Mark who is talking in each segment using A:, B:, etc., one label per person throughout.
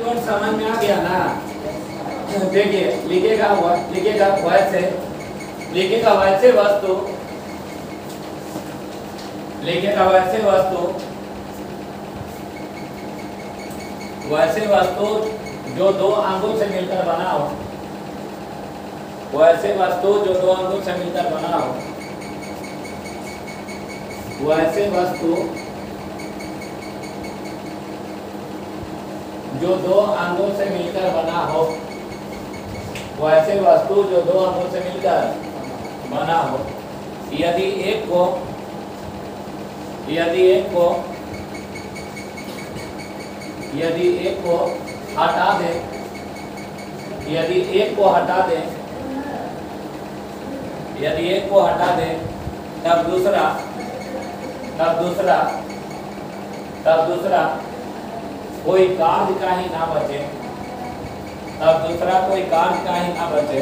A: Word समझ में आ गया ना? देखिए लिखेगा वैसे, लिखेगा वैसे वस्तु, लिखेगा वैसे वस्तु, वैसे वस्तु जो दो अंगों से मिलकर बना हो, वैसे वस्तु जो दो अंगों से मिलकर बना हो, वैसे वस्तु जो दो अंगों से मिलकर बना हो, वैसे वस्तु जो दो अंगों से मिलकर बना हो, यदि एक को हटा दे, यदि एक को हटा दे, यदि एक को हटा दे, तब दूसरा कोई कार्य का ही ना बचे, तब दूसरा कोई कार्य का ही ना बचे,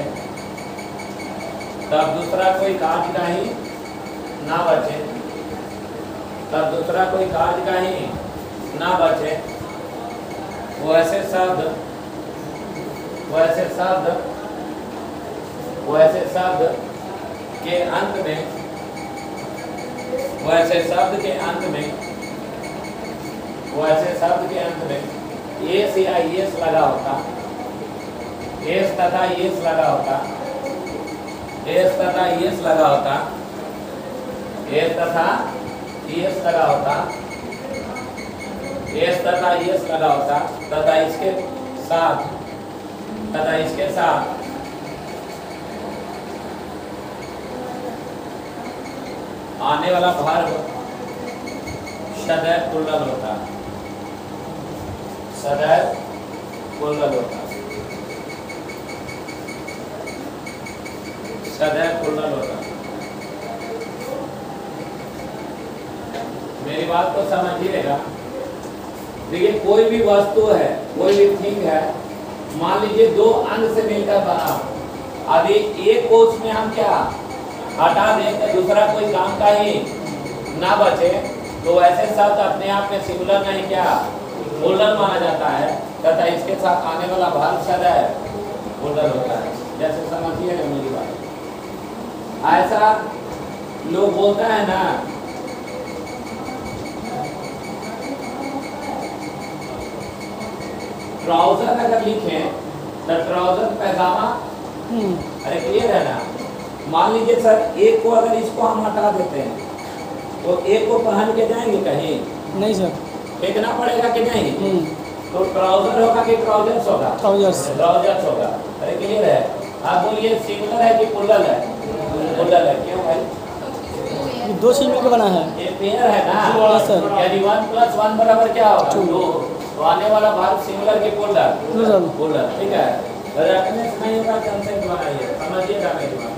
A: तब दूसरा कोई कार्य का ही ना बचे, तब दूसरा कोई कार्य का ही ना बचे। वैसे शब्द के अंत में, वैसे शब्द के अंत में एस या एस लगा होता, एस तथा एस लगा होता, एस तथा एस लगा होता, एस तथा एस लगा होता, एस तथा एस लगा होता, तथा इसके साथ आने वाला वर्ब सदैव प्लुरल होता, सदैव प्लुरल होता, सदैव प्लुरल होता। मेरी बात को समझिएगा। देखिए कोई भी वस्तु है, कोई भी थिंग है, मान लीजिए दो अंग से मिलकर बना, यदि एक को उसमें हम क्या हटा दें तो दूसरा कोई काम का ही ना बचे, तो ऐसे शब्द अपने आप में सिंगुलर नहीं क्या प्लुरल माना जाता है, तथा इसके साथ आने वाला वर्ब सदैव प्लुरल होता है। जैसे समझिएगा मेरी बात। ऐसा लोग बोलता है ना, ट्राउजर अगर लिखें तो ट्राउजर पैजामा, अरे क्लियर है ना? मान लीजिए सर एक को अगर इसको हम हटा देते हैं तो एक को पहन के जाएंगे कहीं? नहीं सर, फेंकना पड़ेगा कि नहीं? तो ट्राउजर होगा कि ट्राउजर्स होगा? ट्राउजर्स होगा। अरे क्लियर है? आप बोलिए सिंगुलर है कि प्लुरल है? प्लुरल है। क्यों भाई?
B: दो चीज मिलकर बना है,
A: ये पेयर है ना, यानी 1 + 1 बराबर क्या होगा? 2। तो आने वाला वर्ब सिंगुलर की प्लुरल, ठीक है? रखने से नहीं होगा, कंसेप्ट बनाइए, समझिएगा मेरी बात।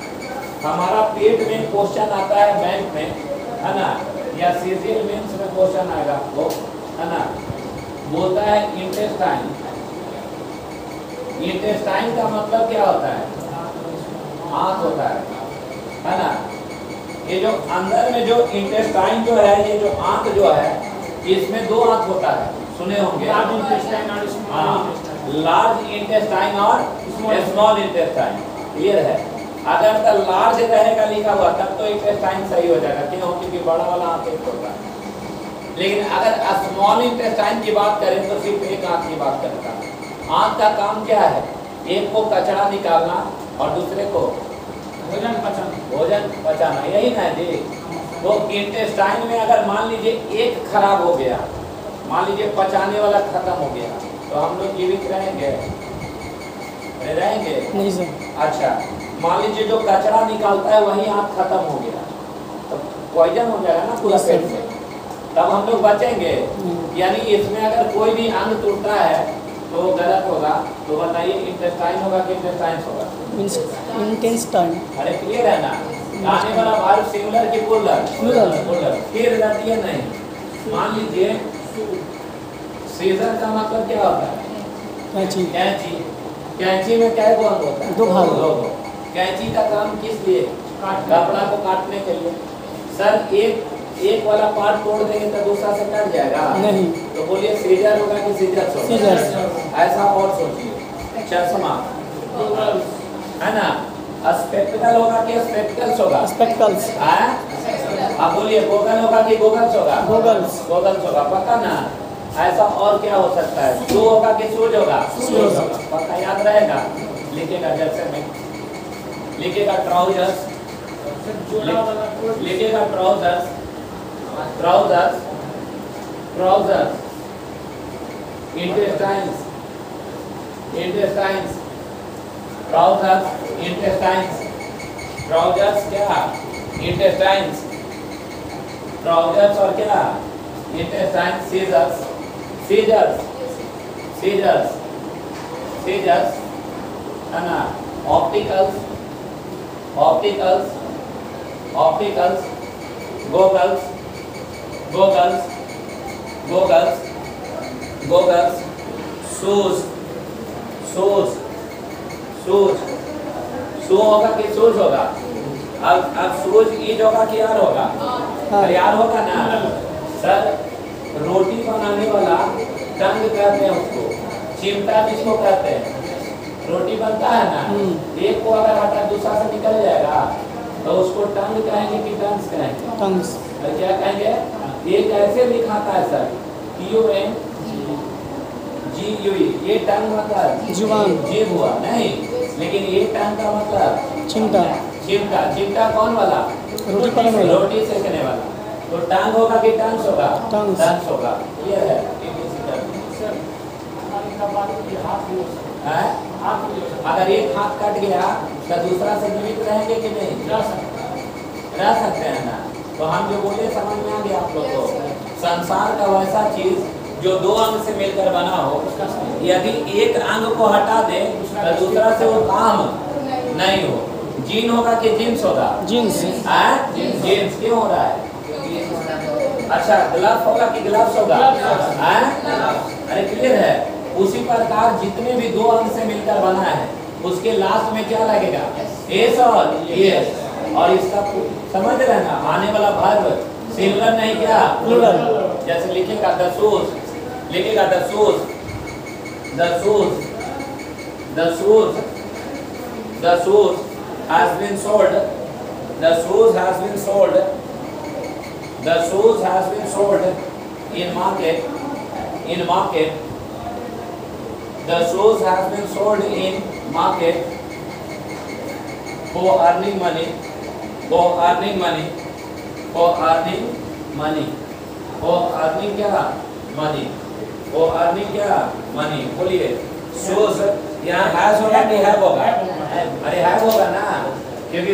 A: हमारा पेट में क्वेश्चन आता है बैंक में, है ना, या सीजीएल मेंस में क्वेश्चन आएगा वो, है ना, बोलता है इंटेस्टाइन। इंटेस्टाइन का मतलब क्या होता है? आंत होता है ना? ये जो अंदर में जो इंटेस्टाइन जो है, ये जो आंत जो है, इसमें दो आंत होता है, सुने होंगे, लार्ज इंटेस्टाइन और स्मॉल इंटेस्टाइन। क्लियर है? अगर तो लार्ज रहेगा लिखा हुआ तब तो इंटेस्टाइन सही हो जाएगा, क्यों? क्योंकि बड़ा वाला आंत एक होता है। लेकिन अगर स्मॉल इंटेस्टाइन की बात करें तो सिर्फ एक आंत की बात करता है। आंत का काम क्या है? एक को कचरा निकालना और दूसरे को भोजन पचाना, यही ना जी? तो इंटेस्टाइन में अगर मान लीजिए एक खराब हो गया, मान लीजिए पचाने वाला खत्म हो गया, तो हम लोग जीवित रहेंगे? नहीं सर। अच्छा, मान लीजिए जो कचरा निकालता है वही आंत खत्म हो गया, तो पॉइजन हो जाएगा ना पूरा पेट में, तब हम लोग बचेंगे? यानी इसमें अगर कोई भी अंग टूटता है तो गलत होगा। तो बताइए इंटेस्टाइन होगा कि इंटेस्टाइन्स होगा?
B: इंटेस्टाइन।
A: अरे क्लियर है ना? आने वाला वर्ब सिंगुलर की प्लुरल, फिर रहती है नहीं। मान लीजिए सीजर का मतलब क्या होता है? कैंची। कैंची में क्या अंग होता है?
B: 2 भाग।
A: कैंची का काम किस लिए? कपड़ा को काटने के लिए। सर एक वाला पार्ट तोड़ देंगे तो दूसरा से कट जाएगा? नहीं। तो बोलिए सीजर होगा कि सीजर्स होगा? सीजर्स। ऐसा और सोचिए, चश्मा है ना, स्पेक्टिकल होगा कि स्पेक्टिकल्स होगा?
B: स्पेक्टिकल्स।
A: आप बोलिए गोगल होगा कि गोगल्स होगा?
B: गोगल्स।
A: गोगल्स होगा, पक्का ना? ऐसा और क्या हो सकता है? शू होगा कि शूज होगा?
B: शूज
A: होगा, पक्का याद रहेगा। लिखेगा जैसे में लिखेगा ट्राउजर्स, लिखेगा trousers, trousers, trousers, intestines, intestines, trousers, intestines, trousers क्या? इंटेस्टाइन्स, ट्राउजर्स और क्या? Intestines, scissors, scissors, scissors, scissors है ना, opticals, opticals, opticals, goggles, goggles, goggles, goggles, shoes, shoes, shoes, shoe होगा कि शूज होगा? अब शूज ईज होगा कि यार होगा? यार होगा ना सर। रोटी बनाने वाला टंग कहते हैं उसको, चिमटा जिसको कहते हैं। रोटी बनता है ना, एक को अगर आटा दूसरा से निकल जाएगा तो उसको टंग कहेंगे कि टंग्स कहेंगे?
B: टंग्स।
A: क्या कहेंगे? ये कैसे लिखाता है सर? TUNG, ये टंग मतलब
B: जुबान,
A: जीभ हुआ नहीं, लेकिन ये टंग का मतलब
B: चिमटा।
A: चिमटा, चिमटा कौन वाला?
B: रोटी पकाने वाला।
A: रोटी सेकने वाला। तो टांग होगा कि टंग्स होगा?
B: टंग्स।
A: टंग्स होगा। ये है अगर एक हाथ कट गया तो दूसरा से जीवित रहेंगे कि नहीं? रह सकते हैं ना। तो हम जो बोले समझ में आ गया आप लोग को? संसार का वैसा चीज जो दो अंग से मिलकर बना हो, यदि एक अंग को हटा दे तो दूसरा से वो काम नहीं हो। जीन होगा कि जीन्स होगा?
B: जीन्स।
A: जीन्स क्यों हो रहा है? अच्छा, ग्लव्स होगा कि ग्लव्स होगा? अरे क्लियर है। उसी प्रकार जितने भी दो अंग से मिलकर बना है उसके लास्ट में क्या लगेगा? एस और एस। और इसका समझ रहे ना, आने वाला वर्ब सिंगुलर नहीं क्या? प्लूरल। जैसे लिखेगा द शूज, लिखेगा the shoes, the shoes, the shoes, the shoes has been sold, the shoes has been sold, the shoes has been sold in market, in market, the shoes has been sold in market for earning money, for earning money, for earning money, for earning क्या? money, for earning क्या? money। बोलिए shoes यहाँ has होगा कि have होगा? अरे have होगा ना, क्योंकि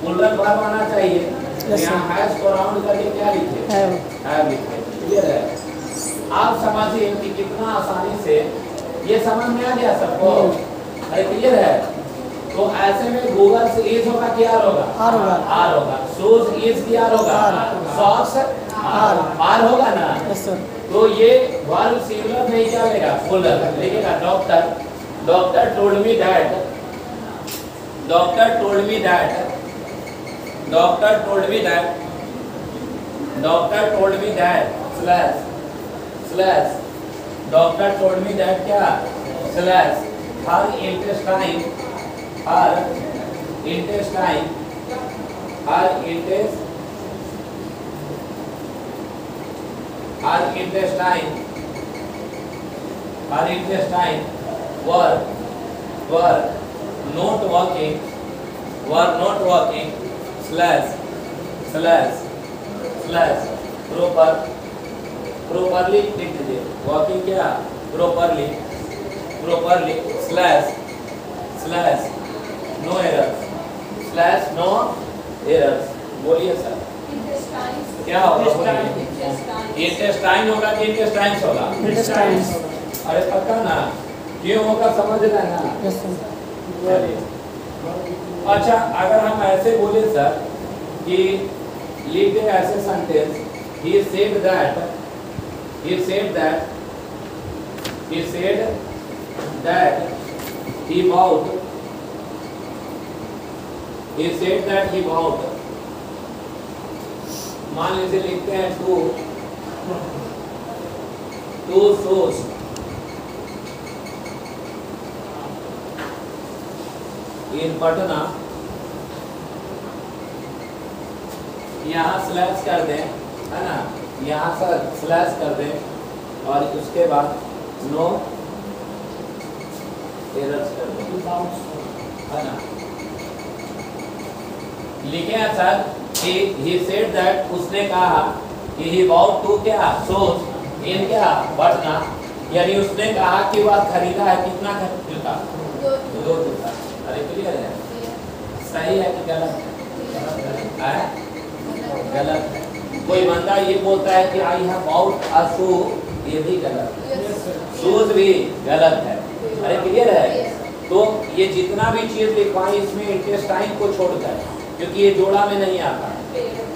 A: उल्लंघन वर्ब आना चाहिए। यहाँ हैज को राउंड करके क्या लिखे? हैव लिखे। क्लियर है? आप समझिए कि कितना आसानी से ये समझ में आ गया सबको? अरे क्लियर है? तो ऐसे में गूगल से इज होगा कि आर होगा?
B: आर होगा।
A: आर होगा। शूज इज की आर होगा? सॉक्स आर होगा ना?
B: Yes sir.
A: तो ये वर्ब सिंगुलर नहीं चलेगा, प्लूरल लिखेगा। Doctor, doctor told me that, doctor told me that, doctor told me that, doctor told me that slash slash, doctor told me that क्या? Slash her intestine, her intestine, her interest, her intestine, her intestine were were not working, were not working slash slash slash proper, properly लिख दीजिए। working क्या? properly, properly slash slash no errors, slash no errors। बोलिए sir क्या होगा? Intestine होगा कि intestines होगा?
B: Intestines.
A: अरे पक्का ना, क्यों होगा समझ रहे हैं ना?
B: Yes sir.
A: अच्छा, अगर हम ऐसे बोले सर कि लिख दे ऐसे sentence, he said that, he said that, he said that he bought, he said that he bought, मान लीजिए लिखते हैं टू, टू shoes, इन पटना, यहाँ स्लैश कर दें, है ना, यहाँ से स्लैश कर दें और उसके बाद नो एरर्स कर दें, है ना। लिखे हैं सर कि he said that, उसने कहा कि he bought to क्या shoes in क्या पटना, यानी उसने कहा कि वह खरीदा है कितना जूता, 2 जूता। अरे क्लियर है, सही है कि गलत है? गलत है। कोई बंदा ये बोलता है कि आई हैव बाउट अ शू, ये भी गलत है, शूज भी गलत है। अरे क्लियर है? तो ये जितना भी चीज लिखवाई इसमें इंटेस्टाइन को छोड़कर, क्योंकि ये जोड़ा में नहीं आता है।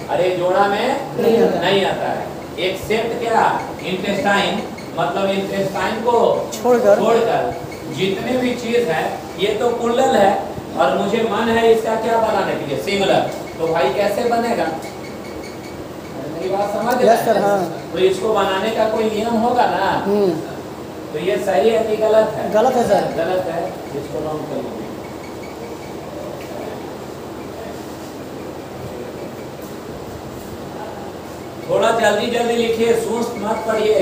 A: अरे जोड़ा में नहीं आता है, एक्सेप्ट क्या इंटेस्टाइन, मतलब इंटेस्टाइन को छोड़कर जितने भी चीज है ये तो प्लूरल है और मुझे मन है इसका क्या बनाने के लिए सिंगुलर, तो भाई कैसे बनेगा? मेरी बात समझ रहे हैं?
B: हाँ।
A: तो इसको बनाने का कोई नियम होगा ना, तो ये सही है कि गलत है?
B: गलत है सर।
A: गलत है, इसको नोट कर लीजिए। थोड़ा जल्दी जल्दी लिखिए, सुस्त मत पढ़िए,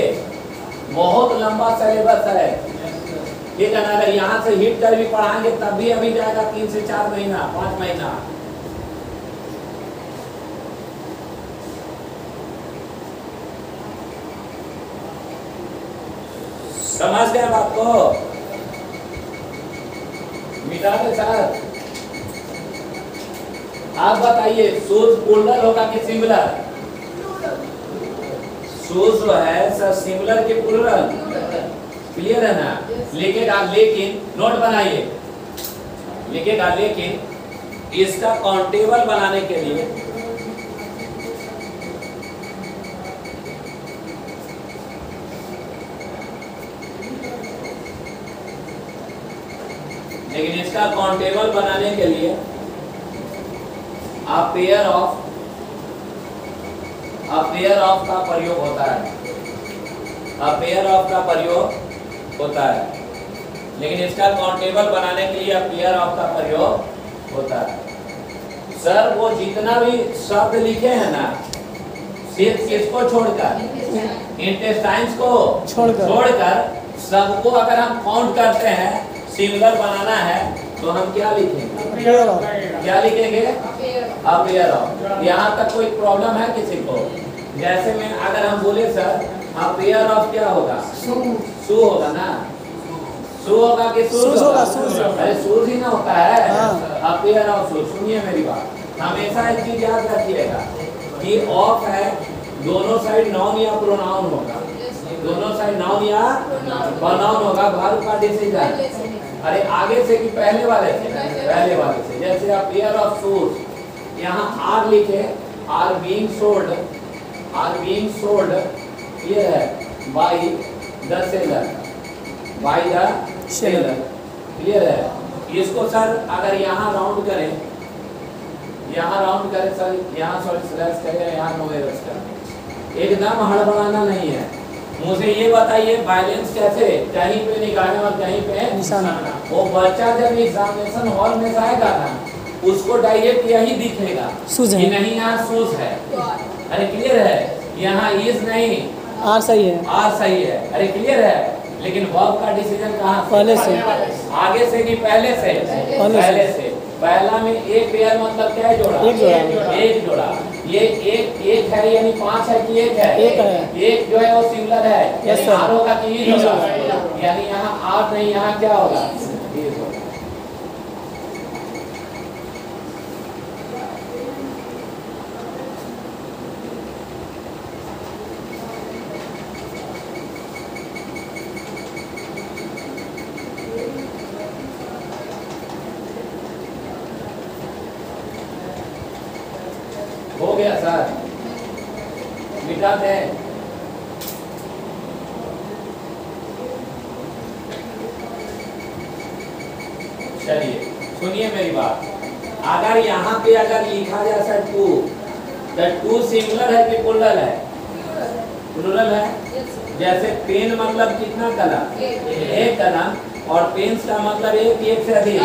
A: बहुत लंबा सिलेबस है, ठीक है ना। अगर यहाँ से हिट कर भी पढ़ाएंगे तब भी अभी जाएगा 3 से 4 महीना, 5 महीना। समझ गए बात को? मिटा दे सर। आप बताइए शूज प्लूरल होगा कि सिंगुलर? शूज जो है सर सिंगुलर के प्लूरल, क्लियर है ना? लिखेगा लेकिन, नोट बनाइए, लिखेगा लेकिन इसका काउंटेबल बनाने के लिए पेयर ऑफ का प्रयोग होता है, पेयर ऑफ का प्रयोग होता है, लेकिन इसका काउंटेबल बनाने के लिए पेयर ऑफ का प्रयोग होता है। सर वो जितना भी शब्द लिखे हैं ना, सिर्फ किसको छोड़कर, इंटेस्टाइन्स को छोड़कर सबको अगर हम काउंट करते हैं, सिंगुलर बनाना है तो हम क्या लिखेंगे? क्या लिखेंगे? अ पेयर ऑफ। यहाँ तक कोई प्रॉब्लम है किसी को? जैसे में अगर हम बोले सर अ पेयर ऑफ क्या होगा? शू होगा ना, शू होगा कि शूज होगा? अरे शूज ही ना होता है, अ पेयर ऑफ शूज। सुनिए मेरी बात, हमेशा एक चीज याद रखिएगा कि ऑफ है दोनों साइड नाउन या प्रोनाउन होगा, दोनों साइड नाउन या प्रोनाउन होगा, वर्ब का डिसीजन। अरे आगे से कि पहले वाले से? पहले वाले से। जैसे आप पेयर ऑफ शूज, यहाँ आर लिखे, are being sold, are being sold ये है by the seller, by the seller, clear है? इसको सर अगर यहाँ राउंड करें, यहाँ राउंड करें सर, यहाँ सॉरी स्लैश करें, यहाँ नो एरर्स करें, एकदम हड़बड़ाना नहीं है। मुझे ये बताइए बैलेंस कैसे, कहीं पे निकालें और कहीं पे निशाना। वो बच्चा जब एग्जामिनेशन हॉल में जाएगा ना, उसको डायरेक्ट यही दिखेगा कि नहीं यहाँ शूज है। अरे क्लियर है? यहाँ इज नहीं,
B: आर सही है,
A: आर सही है। अरे क्लियर है? लेकिन वर्ब का डिसीजन कहाँ?
B: पहले से,
A: आगे से कि पहले से? पहले से। पहला में एक पेयर मतलब क्या है? जोड़ा, एक जोड़ा। ये एक है यानी 5 है कि एक है?
B: एक है।
A: एक जो है वो सिंगुलर है, यानी आर होगा कि ई होगा? यानी यहाँ आर नहीं, यहाँ क्या होगा? ई होगा। हो गया सर, मिटा दें। चलिए सुनिए मेरी बात, अगर यहाँ पे अगर लिखा जाए सर टू, तो टू सिंगुलर है कि प्लूरल है? प्लूरल है। जैसे पेन मतलब कितना कलम? एक कलम। और पेन्स का मतलब एक से अधिक,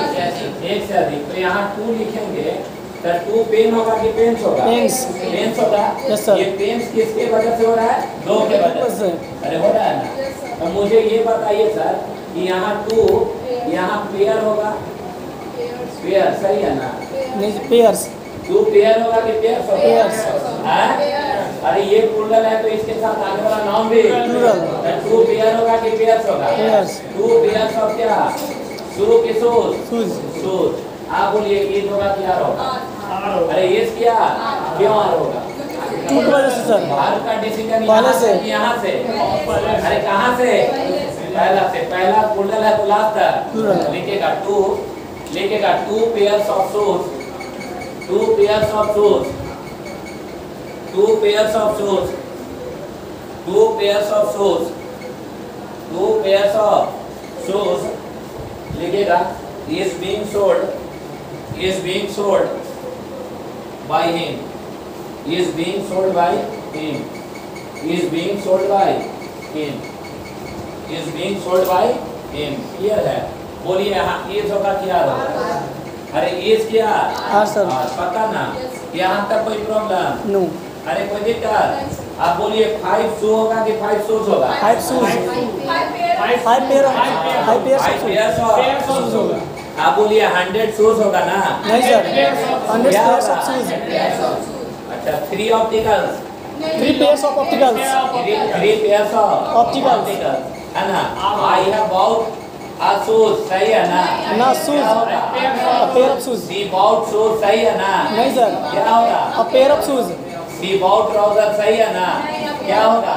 A: एक से अधिक। तो यहाँ 2 लिखेंगे तो 2 पेन होगा कि पेन्स होगा? पेन्स होगा।
B: Yes sir.
A: ये पेन्स किसके वजह से हो रहा है? 2 के वजह से। अरे हो रहा है ना। तो मुझे ये बताइए सर कि यहाँ 2 यहाँ पेयर होगा, पेयर सही है ना?
B: नहीं पेयर्स।
A: 2 पेयर होगा कि पेयर्स होगा?
B: पेयर्स।
A: अरे ये प्लूरल है तो इसके साथ आने वाला नाउन भी
B: प्लूरल।
A: 2 पेयर होगा कि पेयर्स होगा?
B: पेयर्स।
A: 2 पेयर्स ऑफ क्या? शुरू के शूज।
B: शूज।
A: आप बोलिए ईद होगा कि आर होगा? अरे ये क्या क्यों आर होगा?
B: 2 की वजह से सर।
A: आर का डिसीजन
B: पहले से।
A: यहाँ से। अरे कहाँ से? पहला से। पहला प्लूरल है तो लास्ट
B: प्लूरल।
A: लिखेगा 2, लिखेगा 2 pairs of shoes, 2 pairs of shoes, 2 pairs of shoes, 2 pairs of shoes, 2 pairs of shoes लिखेगा is being sold by him, is being sold by him, is being sold by him, is being sold by him। Clear है? बोलिए यहाँ is होगा क्या होगा? अरे is क्या?
B: हाँ सर।
A: पता ना? यहाँ तक कोई प्रॉब्लम?
B: नो।
A: अरे कोई दिक्कत? आप बोलिए 5 शू होगा कि 5 शूज होगा?
B: 5 शूज। 5 पेयर्स शूज होगा।
A: आप बोलिए 100 शूज होगा ना?
B: नहीं सर 100
A: क्या
B: पेयर्स
A: होगा?
B: Of shoes.
A: अच्छा 3 opticals,
B: 3 pairs of opticals.
A: 3 pairs of
B: opticals
A: है ना? I have bought a shoes सही है ना?
B: ना shoes. A pair of shoes.
A: She bought shoes सही है ना?
B: नहीं सर
A: क्या होगा?
B: A pair of shoes.
A: She bought trouser सही है ना? क्या होगा?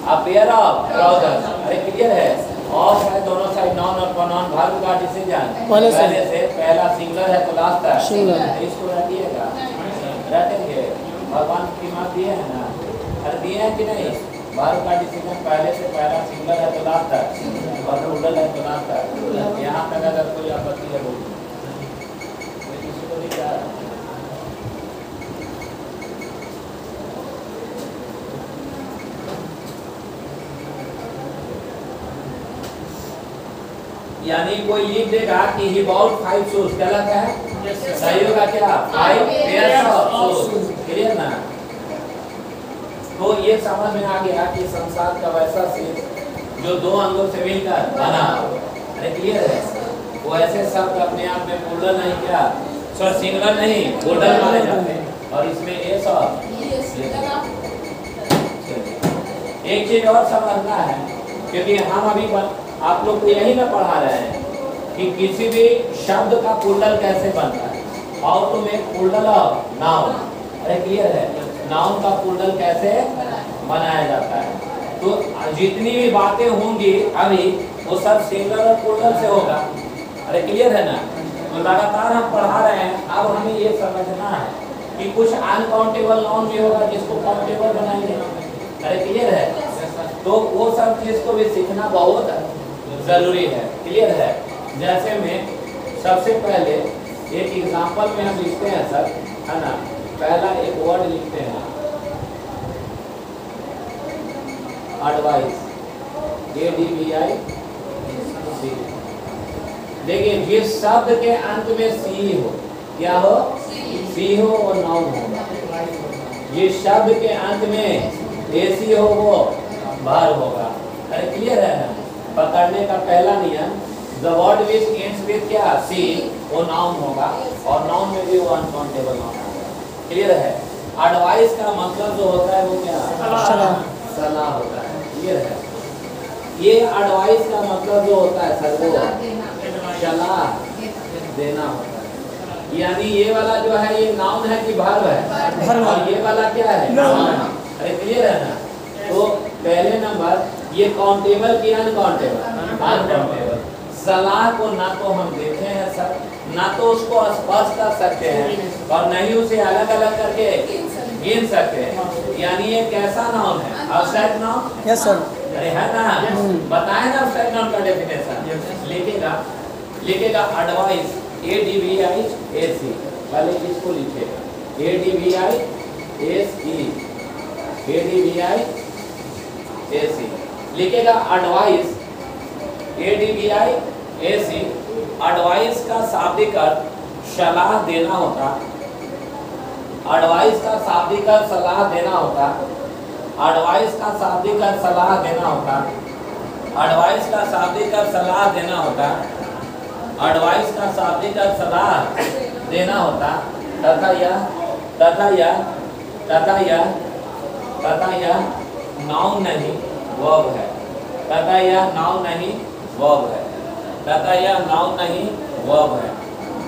A: A pair of trouser. अरे क्लियर है? ऑफ है दोनों साइड, नॉन और प्रोनाउन भाग का डिसीजन
B: पहले से
A: पहला सिंगुलर है तो लास्ट तक
B: सिंगुलर।
A: इसको रटिएगा, रटेंगे। भगवान की माँ दिए है ना? अरे दिए हैं कि नहीं? भाग का डिसीजन पहले से पहला सिंगुलर है तो लास्ट तक और प्लूरल है तो लास्ट तक। यहाँ तक अगर कोई आपत्ति है बोलिए, किसी को भी क्या? यानी कोई लिख देगा कि ही बाउट 5 शूज, गलत है? सही होगा क्या? 5 पेयर्स ऑफ शूज। क्लियर ना? तो ये समझ में आ गया कि संसार का वैसा चीज जो 2 अंगों से मिलकर बना। अरे क्लियर है? वो ऐसे शब्द अपने आप में प्लूरल नहीं क्या सर सिंगुलर नहीं प्लूरल माने जाते हैं और इसमें एस और एक चीज और समझना है क्योंकि हम अभी आप लोग को यही ना पढ़ा रहे हैं कि किसी भी शब्द का प्लूरल कैसे बनता है, how to make plural of noun. अरे क्लियर है? नाउन का प्लूरल कैसे बनाया जाता है। तो जितनी भी बातें होंगी अभी वो सब सिंगुलर और प्लूरल से होगा। अरे क्लियर है ना? तो लगातार हम पढ़ा रहे हैं। अब हमें ये समझना है कि कुछ अनकाउंटेबल नाउन भी होगा जिसको काउंटेबल बनाएंगे। अरे क्लियर है? तो वो सब चीज को भी सीखना बहुत जरूरी है। क्लियर है? जैसे में सबसे पहले एक एग्जांपल में हम लिखते हैं सर, है ना? पहला एक वर्ड लिखते हैं एडवाइस, ADVIC। देखिए जिस शब्द के अंत में सी हो, क्या हो? सी हो और नाउन होगा। जिस शब्द के अंत में एसी हो वो भार होगा। अरे क्लियर है ना? पकड़ने का पहला नियम the word which ends with क्या? सी वो नाउन होगा और नाउन में भी वो अनकाउंटेबल नाउन होगा। क्लियर है? एडवाइस का मतलब जो होता है वो क्या? सलाह होता है। क्लियर है? ये एडवाइस का मतलब जो होता है सर वो सलाह देना होता है। यानी ये वाला जो है ये नाउन है कि भार्ब है और ये वाला क्या है? नाउन। अरे क्लियर है ना? तो पहले नंबर ये काउंटेबल की अनकाउंटेबल? अनकाउंटेबल। सलाह को ना तो हम देते हैं सर, ना तो उसको स्पर्श कर सकते हैं और नहीं उसे अलग अलग करके गिन सकते हैं। यानी ये कैसा नाउन है? Abstract noun.
B: Yes sir.
A: अरे है ना? बताए ना अब्स्ट्रैक्ट नाउन का डेफिनेशन। लिखेगा एडवाइस, ADVIC। पहले इसको लिखेगा ADVIC लिखेगा एडवाइस। ADVI AC एडवाइस का शाब्दिक अर्थ सलाह देना होता, एडवाइस का शाब्दिक अर्थ सलाह देना होता, एडवाइस का शाब्दिक अर्थ सलाह देना होता, एडवाइस का शाब्दिक अर्थ सलाह देना होता, एडवाइस का शाब्दिक अर्थ सलाह देना होता, तथा यह नाउन नहीं वर्ब है, तथा यह नाउन नहीं वर्ब है, तथा यह नाउन नहीं वर्ब है,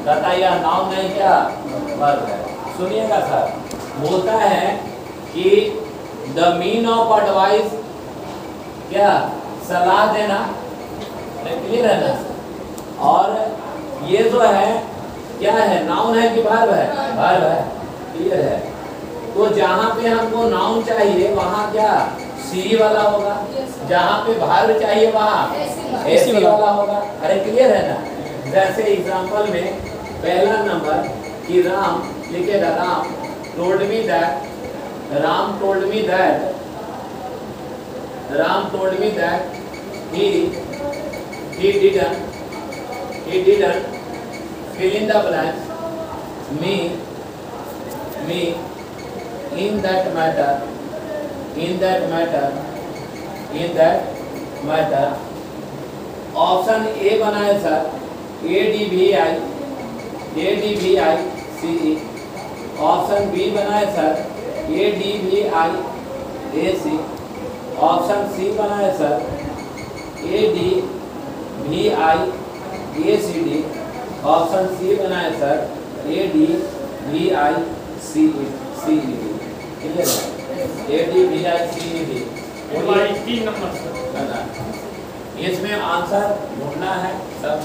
A: तथा यह नाउन नहीं क्या वर्ब है। सुनिएगा सर, बोलता है कि द मीन ऑफ एडवाइस क्या सलाह देना, क्लियर है ना, और ये जो है क्या है, नाउन है कि वर्ब है, वर्ब है, क्लियर है। तो जहाँ पे हमको नाउन चाहिए वहाँ क्या सी वाला होगा, जहाँ पे वर्ब चाहिए वहाँ एसी वाला होगा। अरे क्लियर है ना। जैसे एग्जांपल में पहला नंबर कि राम लिखेगा, Ram told me that, Ram told me that, Ram told me that he didn't fill in the blanks, me in that matter, option A बनाए sir ADVI CE, option B बनाए sir ADVI AC, option C बनाए sir ADVI ACD, option C बनाए sir ADVI CED, clear है, ADVI CED।
B: तीन नंबर
A: है ना, इसमें आंसर ढूंढना है सब,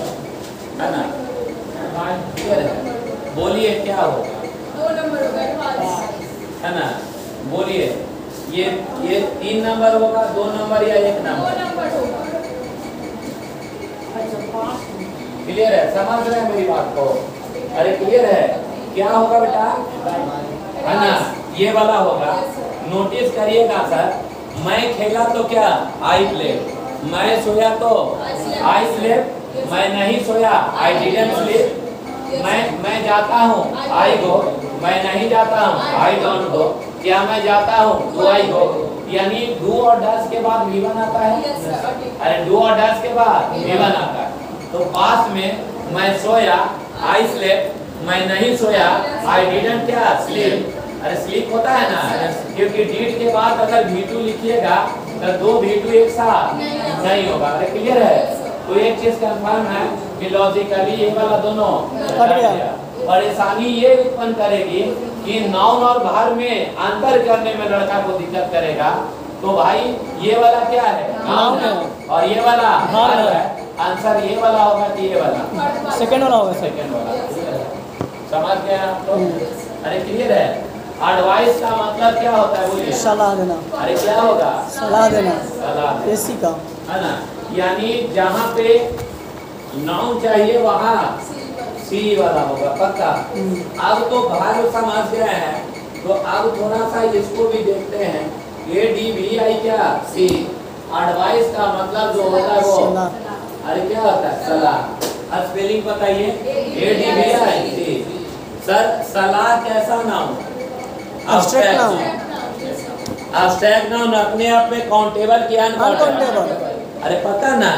A: है ना, क्लियर है। बोलिए क्या होगा,
C: 2 नंबर होगा,
A: है ना, बोलिए ये 3 नंबर होगा, 2 नंबर या 1 नंबर,
C: 2 नंबर होगा।
A: क्लियर है, समझ रहे हैं मेरी बात को। अरे क्लियर है, क्या होगा बेटा, है ना, ये वाला होगा। नोटिस करिएगा सर, मैं खेला तो क्या आई प्ले, मैं सोया तो आई स्लेप, मैं नहीं सोया आई डिडंट स्लीप, मैं जाता हूँ आई गो, मैं नहीं जाता हूँ आई डोंट गो, क्या मैं जाता हूँ डू आई गो, यानी डू और डस के बाद वी1 आता है। अरे डू और डस के बाद वी1 आता है। तो पास्ट में मैं सोया आई स्लेप, मैं नहीं सोया आई डिडंट क्या स्लीप। अरे स्लीप होता है ना, क्योंकि डीड के बाद अगर V2 लिखिएगा तो 2 V2 एक साथ नहीं होगा। अरे क्लियर है। तो एक चीज कंफर्म है कि लॉजिकली ये वाला दोनों कट गया। परेशानी ये उत्पन्न करेगी कि नाउन और वर्ब में अंतर करने में लड़का को दिक्कत करेगा। तो भाई ये वाला क्या है, नाउन है, और ये वाला वर्ब है। आंसर ये वाला होगा कि ये वाला,
B: सेकंड वाला होगा,
A: सेकंड वाला। समझ गए आप लोग? अरे क्लियर है। एडवाइस का मतलब क्या होता है, बोलिए?
B: सलाह देना।
A: अरे क्या होगा?
B: सलाह देना,
A: सलाह
B: एसी का,
A: है ना। यानी जहाँ पे नाउन चाहिए वहाँ सी वाला होगा, पक्का। अब तो भाग समझ गए हैं, तो अब थोड़ा सा इसको भी देखते हैं। ADVI क्या सी, एडवाइस का मतलब जो होता है वो, अरे क्या होता है, सलाह। अब स्पेलिंग बताइए, ADVI सी। सर सलाह कैसा noun?
B: Abstract noun,
A: abstract noun अपने आप में काउंटेबल की अनकाउंटेबल। अरे पता ना,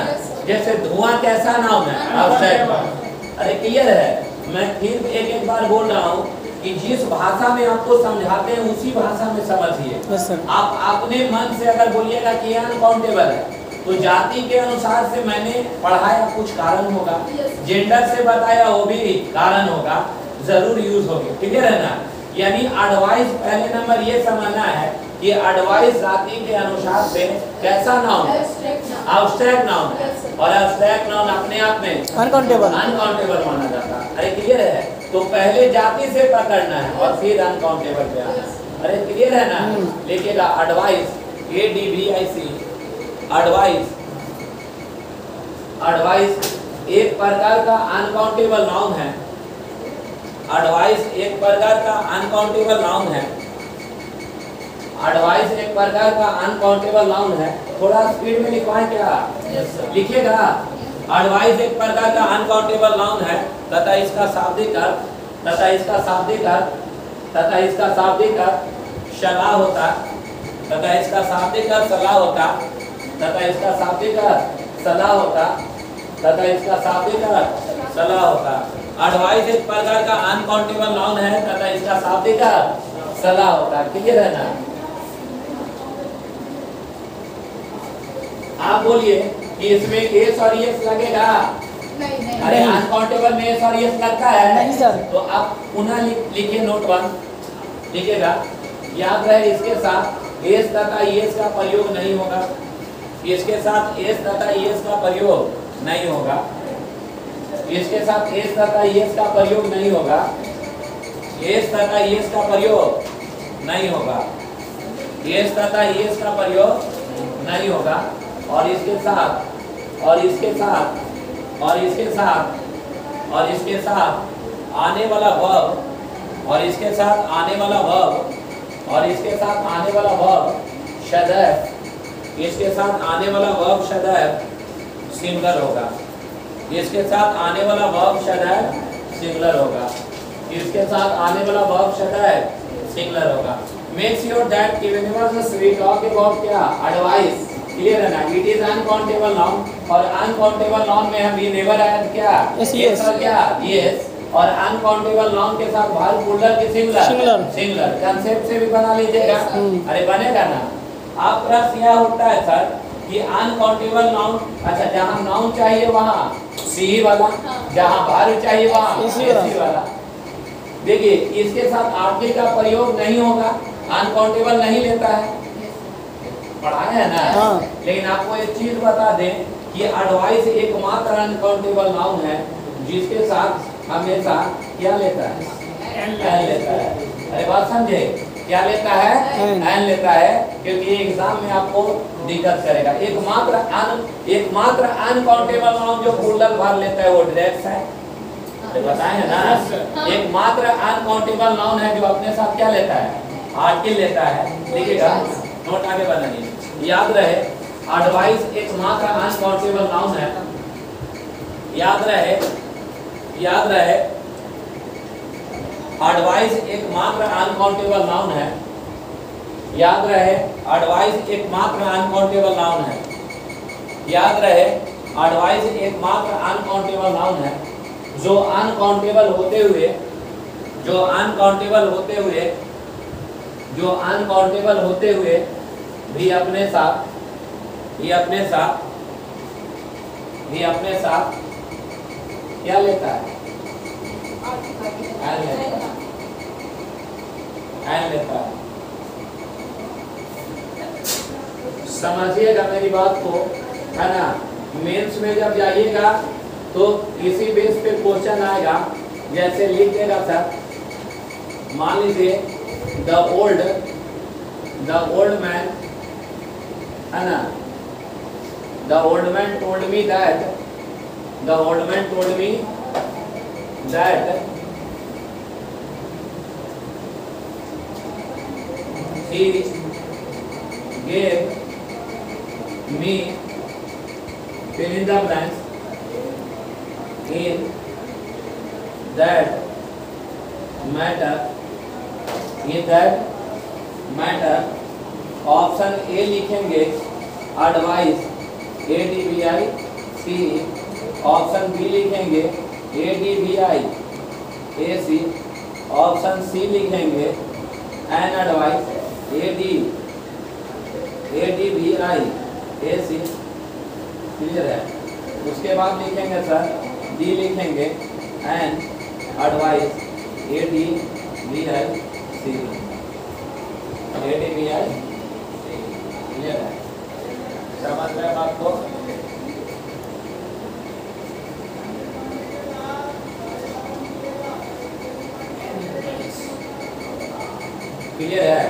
A: जैसे धुआं कैसा नाउन है, एब्स्ट्रैक्ट। अरे क्लियर है। मैं फिर एक बार बोल रहा हूँ कि जिस भाषा में आपको समझाते हैं उसी भाषा में समझिए। आप अपने मन से अगर बोलिएगा कि ये अनकाउंटेबल है, तो जाति के अनुसार से मैंने पढ़ाया कुछ कारण होगा, जेंडर से बताया वो भी कारण होगा, जरूर यूज होगी। क्लियर है ना। यानी एडवाइस पहले नंबर ये समझना है कि एडवाइस जाति के अनुसार से कैसा नाउन है, एब्स्ट्रैक्ट नाउन है, और एब्स्ट्रैक्ट नाउन अपने आप में अनकाउंटेबल माना जाता है। अरे क्लियर है। तो पहले जाति से पकड़ना है और फिर अनकाउंटेबल पे आना। अरे क्लियर है ना। लिखिएगा एडवाइस, ADVIC, एडवाइस। एडवाइस एक प्रकार का अनकाउंटेबल नाउन है। एडवाइस एक प्रकार का अनकाउंटेबल नाउन है। एडवाइस एक प्रकार का अनकाउंटेबल नाउन है। थोड़ा स्पीड में लिखवाएं क्या? लिखिएगा एडवाइस एक प्रकार का अनकाउंटेबल नाउन है तथा इसका शाब्दिक अर्थ सलाह होता एडवाइस एक प्रकार का अनकाउंटेबल नाउन है तथा इसका शाब्दिक अर्थ सलाह होता। क्लियर है ना? आप बोलिए कि इसमें एस और यस लगेगा?
C: नहीं
A: अरे अनकाउंटेबल में एस और यस लगता है?
B: नहीं सर।
A: तो आप पुनः लिखिए नोट 1 लिखिएगा। याद रहे इसके साथ एस तथा यस का प्रयोग नहीं होगा। इसके साथ एस तथा यस का प्रयोग नहीं होगा। इसके साथ एस तथा यस का प्रयोग नहीं होगा। एस तथा यस का प्रयोग नहीं होगा। एस तथा यस का प्रयोग नहीं होगा। और इसके साथ और इसके साथ और इसके साथ और इसके साथ आने वाला वर्ब और इसके साथ आने वाला वर्ब और इसके साथ आने वाला वर्ब सदैव इसके साथ आने वाला वर्ब सदैव सिंगुलर होगा। इसके साथ आने वाला वर्ब सदैव सिंगुलर होगा। इसके साथ आने वाला वर्ब सदैव सिंगुलर होगा। मेक श्योर दैट कि व्हेनेवर वी टॉक अबाउट क्या एडवाइस, क्लियर है ना? इट इज अनकाउंटेबल नाउन और अनकाउंटेबल नाउन में हम ये नेवर ऐड क्या
B: yes
A: और क्या यस और अनकाउंटेबल नाउन के साथ भाग प्लूरल की सिंगुलर कांसेप्ट से भी बना लीजिएगा। अरे बनेगा ना? आप प्रश्न यह होता है सर कि अनकाउंटेबल नाउन, अच्छा जहाँ नाउन चाहिए वहाँ सी वाला, जहाँ भाग चाहिए वहाँ एसी वाला। देखिए इसके साथ आर्टिकल का प्रयोग नहीं होगा, अनकाउंटेबल नहीं लेता है, पढ़ाया है ना?
B: हाँ।
A: लेकिन आपको एक चीज बता दें कि एडवाइस एकमात्र अनकाउंटेबल नाउन है जिसके साथ हमेशा क्या लेता है? एन लेता है। अरे बात समझे? क्या लेता है? एन लेता है, क्योंकि एग्जाम में आपको दिक्कत करेगा। एकमात्र अनकाउंटेबल नाउन जो प्लूरल भाग लेता है वो डायरेक्ट है, बताए है ना? एकमात्र अनकाउंटेबल नाउन है जो अपने साथ क्या लेता है? आर्टिकल लेता है। देखिएगा नोट आगे बनाइए। याद रहे एडवाइस एकमात्र अनकाउंटेबल नाउन है। याद रहे एडवाइस एकमात्र अनकाउंटेबल नाउन है। याद रहे एडवाइस एकमात्र अनकाउंटेबल नाउन है। याद रहे एडवाइस एकमात्र अनकाउंटेबल नाउन है जो अनकाउंटेबल होते हुए भी अपने साथ क्या लेता है? एन लेता है। समझिएगा मेरी बात को, है ना? मेंस में जब जाइएगा तो इसी बेस पे क्वेश्चन आएगा। जैसे लिख देगा सर, मान लीजिए द ओल्ड मैन, है ना? The old man told me that he gave me fill in the blanks in that matter option ए लिखेंगे एडवाइस ADVIC, ऑप्शन बी लिखेंगे ADVIAC, ऑप्शन सी लिखेंगे एन एडवाइस ADVIAC। क्लियर है? उसके बाद लिखेंगे sir D लिखेंगे एन एडवाइस ADVIC। क्लियर है? समझ रहे हैं बात को? क्लियर है?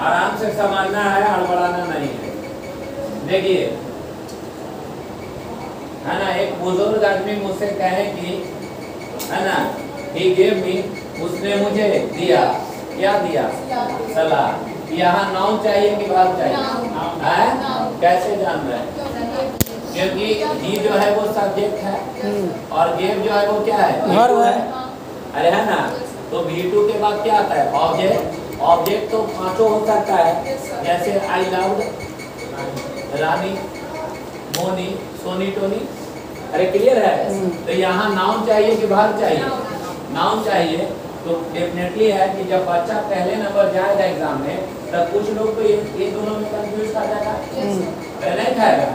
A: आराम से समझना है, हड़बड़ाना नहीं है। देखिए, है ना? एक बुजुर्ग आदमी मुझसे कहे कि, है ना, he gave me, उसने मुझे दिया, क्या दिया? सलाह। यहाँ नाउन चाहिए कि वर्ब चाहिए?
C: नाउन।
A: हैं?
C: नाउन।
A: कैसे जान रहे हैं? क्योंकि ही जो है वो सब्जेक्ट है और गेव जो है वो क्या है?
B: वर्ब है।
A: अरे है ना, तो V2 के बाद क्या आता है? ऑब्जेक्ट। ऑब्जेक्ट तो पांचों हो सकता है, जैसे I love, Rani, Moni, Soni, Tony. अरे क्लियर है? तो यहाँ नाउन चाहिए कि वर्ब चाहिए? नाउन चाहिए। तो डेफिनेटली है कि जब बच्चा पहले नंबर जाएगा एग्जाम में, तब कुछ लोग तो ये दोनों में कंफ्यूज कर जाएगा, नहीं खाएगा।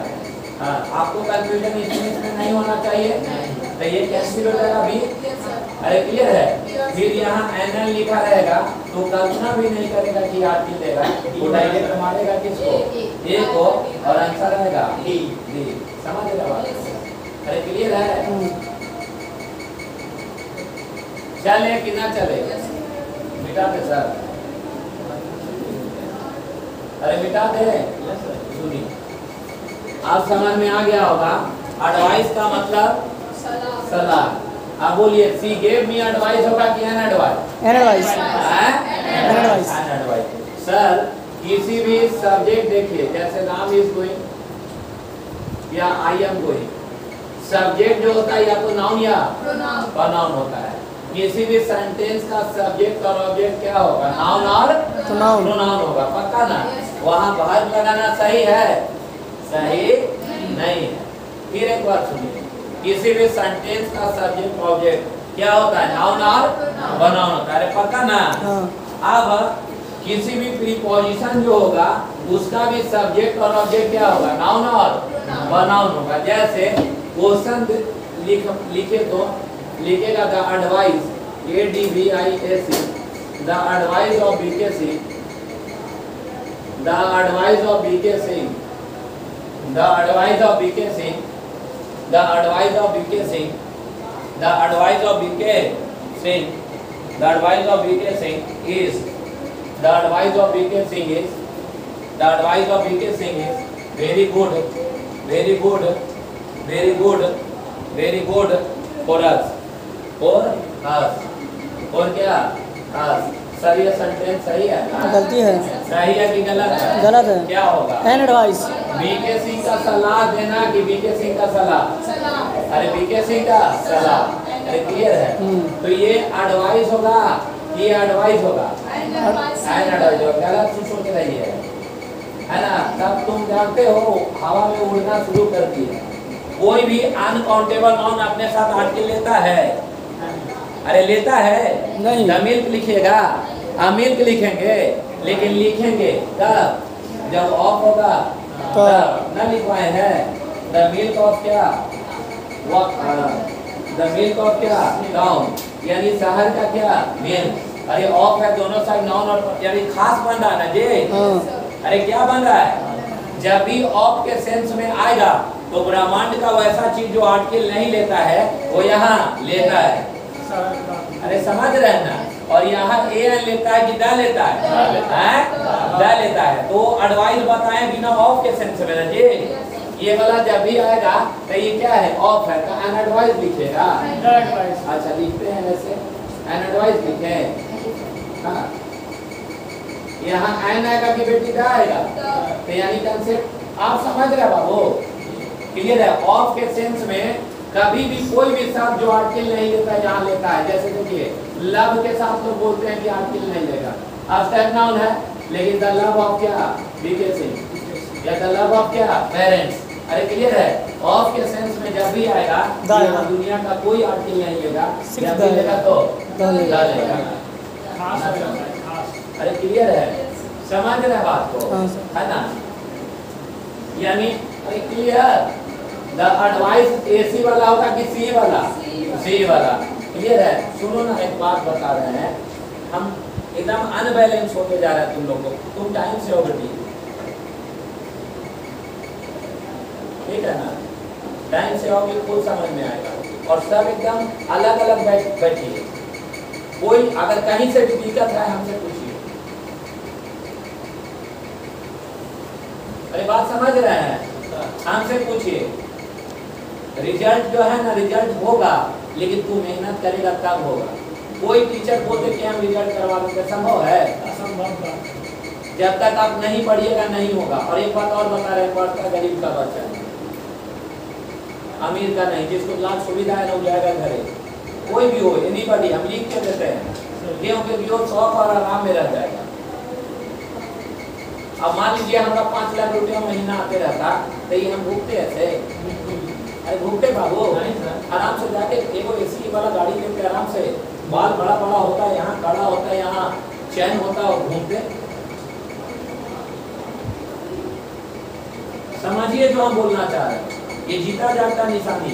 A: हाँ, आपको कंफ्यूजन इसमें नहीं होना चाहिए, तो ये कैंसिल हो जाएगा भी। अरे क्लियर है? फिर यहाँ एनएल लिखा रहेगा तो कल्पना भी नहीं करेगा कि आर्टिकल देगा, वो डायरेक्ट मारेगा किसको? ए को, और आंसर आएगा डी। समझ रहे बात? अरे क्लियर है? चले कि ना चले? मिटा दे सर, अरे मिटा दे। सुनिए, आप समझ में आ गया होगा। एडवाइस का मतलब सलाह। अब बोलिए, सी गेव मी एडवाइस होगा कि an advice?
B: Advice.
A: Advice. Sir किसी भी सब्जेक्ट देखिए, जैसे नाम इज गोइंग या आई एम गोइंग, सब्जेक्ट जो होता है या तो नाउन या प्रोनाउन होता है। किसी भी सेंटेंस का सब्जेक्ट और ऑब्जेक्ट क्या होगा? नाउन और प्रोनाउन होगा। पक्का ना? वहाँ वर्ब लगाना सही है? सही नहीं है। फिर एक बात सुनिए, किसी भी सेंटेंस का सब्जेक्ट ऑब्जेक्ट क्या होता है? नाउन और प्रोनाउन होता है। पक्का ना? अब किसी भी प्रीपोजिशन जो होगा उसका भी सब्जेक्ट और ऑब्जेक्ट क्या होगा? नाउन और प्रोनाउन होगा। जैसे क्वेश्चन लिखे तो लिखेगा the advice, ADVIS, the advice of BK Singh, the advice of BK Singh, the advice of BK Singh, the advice of BK Singh, the advice of BK Singh, the advice of BK Singh is, the advice of BK Singh is, the advice of BK Singh is very good, very good, very good, very good for us, और और क्या? Sir ये sentence सही है?
B: गलती है।
A: सही है कि गलत है?
B: गलत है।
A: क्या होगा?
B: An advice.
A: BK सिंह का सलाह देना कि BK सिंह का सलाह? अरे BK सिंह का सलाह। अरे क्लियर है? तो ये एडवाइस होगा, ये एडवाइस होगा, एन एडवाइस होगा। गलत सोच रही है ना? तब तुम जानते हो हवा में उड़ना शुरू करती है। कोई भी अनकाउंटेबल नाउन अपने साथ आर्टिकल लेता है? अरे लेता है
B: नहीं।
A: द मिल्क लिखिएगा, मिल्क लिखेंगे, लेकिन लिखेंगे कब? जब ऑफ होगा तब। न लिखवाए हैं द मिल्क ऑफ क्या? द मिल्क ऑफ क्या? डाउन, यानी शहर का क्या? मिल्क। अरे ऑफ है दोनों साइड, नाउन और यानी खास बन रहा है ना जी। अरे क्या बन रहा है? जब भी ऑफ के सेंस में आएगा तो ब्रह्मांड का वैसा चीज जो आर्टिकल नहीं लेता है वो यहाँ लेता है। अरे समझ रहे हैं ना? और यहाँ एन लेता है कि द लेता है? द लेता है। तो एडवाइस बताएं बिना ऑफ के सेंस में ना जी। ये वाला जब भी आएगा तो ये क्या है? ऑफ है, तो एन एडवाइस लिखेगा। अच्छा लिखते हैं वैसे, एन एडवाइस लिखे। हाँ, यहाँ एन आएगा कि बेटी द आएगा? तो यानी कंसेप्ट आप समझ रहे बाबू? क्लियर है? ऑफ के सेंस में कभी भी कोई भी शब्द जो आर्टिकल नहीं लेता है यहाँ लेता है। जैसे देखिए लव के साथ लोग बोलते हैं कि आर्टिकल नहीं लेगा, एब्स्ट्रैक्ट नाउन है, लेकिन द लव ऑफ क्या? BK सिंह, या द लव ऑफ क्या? पेरेंट्स। अरे क्लियर है? ऑफ के सेंस में जब भी आएगा यहाँ दुनिया का कोई आर्टिकल नहीं लेगा, जब भी लेगा तो द लेगा। अरे क्लियर है? समझ रहे बात को? है ना? यानी अरे क्लियर? द एडवाइस AC वाला होगा कि C वाला? C वाला। क्लियर है? सुनो ना, एक बात बता रहे हैं हम, एकदम अनबैलेंस होते जा रहा है तुम लोग को। तुम टाइम से हो बेटी, ठीक है ना? टाइम से आओगे खुद समझ में आएगा। और सब एकदम अलग अलग बैठिए। कोई अगर कहीं से भी दिक्कत है हमसे पूछिए। अरे बात समझ रहे हैं? हमसे पूछिए। रिजल्ट जो है ना, रिजल्ट होगा, लेकिन तू मेहनत करेगा तब होगा। कोई टीचर बोलते कि हम रिजल्ट करवा देंगे, संभव है? जब तक आप नहीं पढ़िएगा नहीं होगा। और एक बात और बता रहे हैं, पढ़ता गरीब का बच्चा है, अमीर का नहीं। जिसको लाख सुविधा है ना, वो जाएगा घरे, कोई भी हो, एनीबॉडी, हम लिख के देते हैं, क्योंकि जो शौक और आराम में रह जाएगा। अब मान लीजिए हमारा 5 लाख रुपया महीना आते रहता, तो ये हम भूखते ऐसे? अरे भूखते बाबू, आराम से जाके एगो एसी वाला गाड़ी लेते, आराम से, बाल बड़ा बड़ा होता है, यहाँ कड़ा होता है, यहाँ चैन होता है, और घूमते। समझिए जो हम बोलना चाह रहे हैं, ये जीता जागता निशानी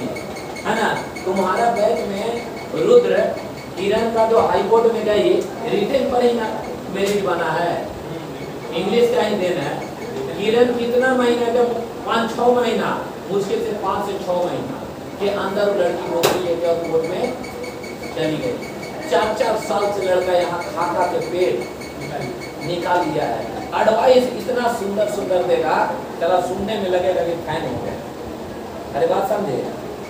A: है ना। तुम्हारा बैच में रुद्र किरण का जो हाईकोर्ट में गई रिटर्न पर ही ना मेरिट बना है, इंग्लिश का ही देना है। किरण कितना महीना, जब 5-6 महीना, मुश्किल से 5 से 6 महीना के अंदर वो लड़की नौकरी लेकर कोर्ट में चली गई। 4-4 साल से लड़का यहाँ खाता के पेट निकाल लिया है। एडवाइस इतना सुंदर सुंदर देगा, चला सुनने में लगेगा कि फैन हो गया। अरे बात समझे,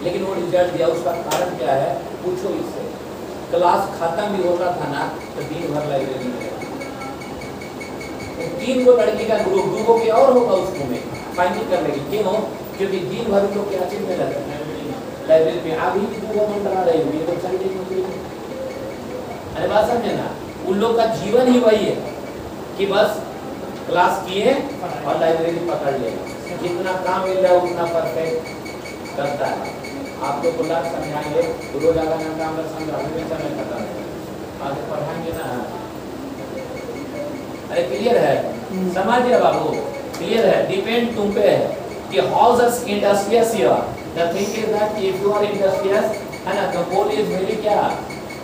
A: लेकिन वो रिजल्ट दिया, उसका कारण क्या है पूछो इससे। क्लास खत्म भी होता था ना, तो दिन भर लाइब्रेरी में, 3 को लड़की का ग्रुप, 2 को क्या और होगा उसको में फाइनल कर लेगी। क्यों? क्योंकि दिन भर लोग क्या चीज में रहते हैं, लाइब्रेरी में। अभी भी 2 मंडरा रही हुई तो चल गई। अरे बात समझे ना, उन लोग का जीवन ही वही है कि बस क्लास किए और लाइब्रेरी पकड़ लेगा, जितना काम मिल रहा है उतना परफेक्ट करता है। आप लोग को लाख समझाएंगे, रोजाना काम समय करता है, आगे पढ़ाएंगे ना। अरे क्लियर है, समझिए बाबू, क्लियर है। डिपेंड तुम पे है कि how is industrious you are. The thing is that if you are industrious, है ना, द गोल इज वेरी क्या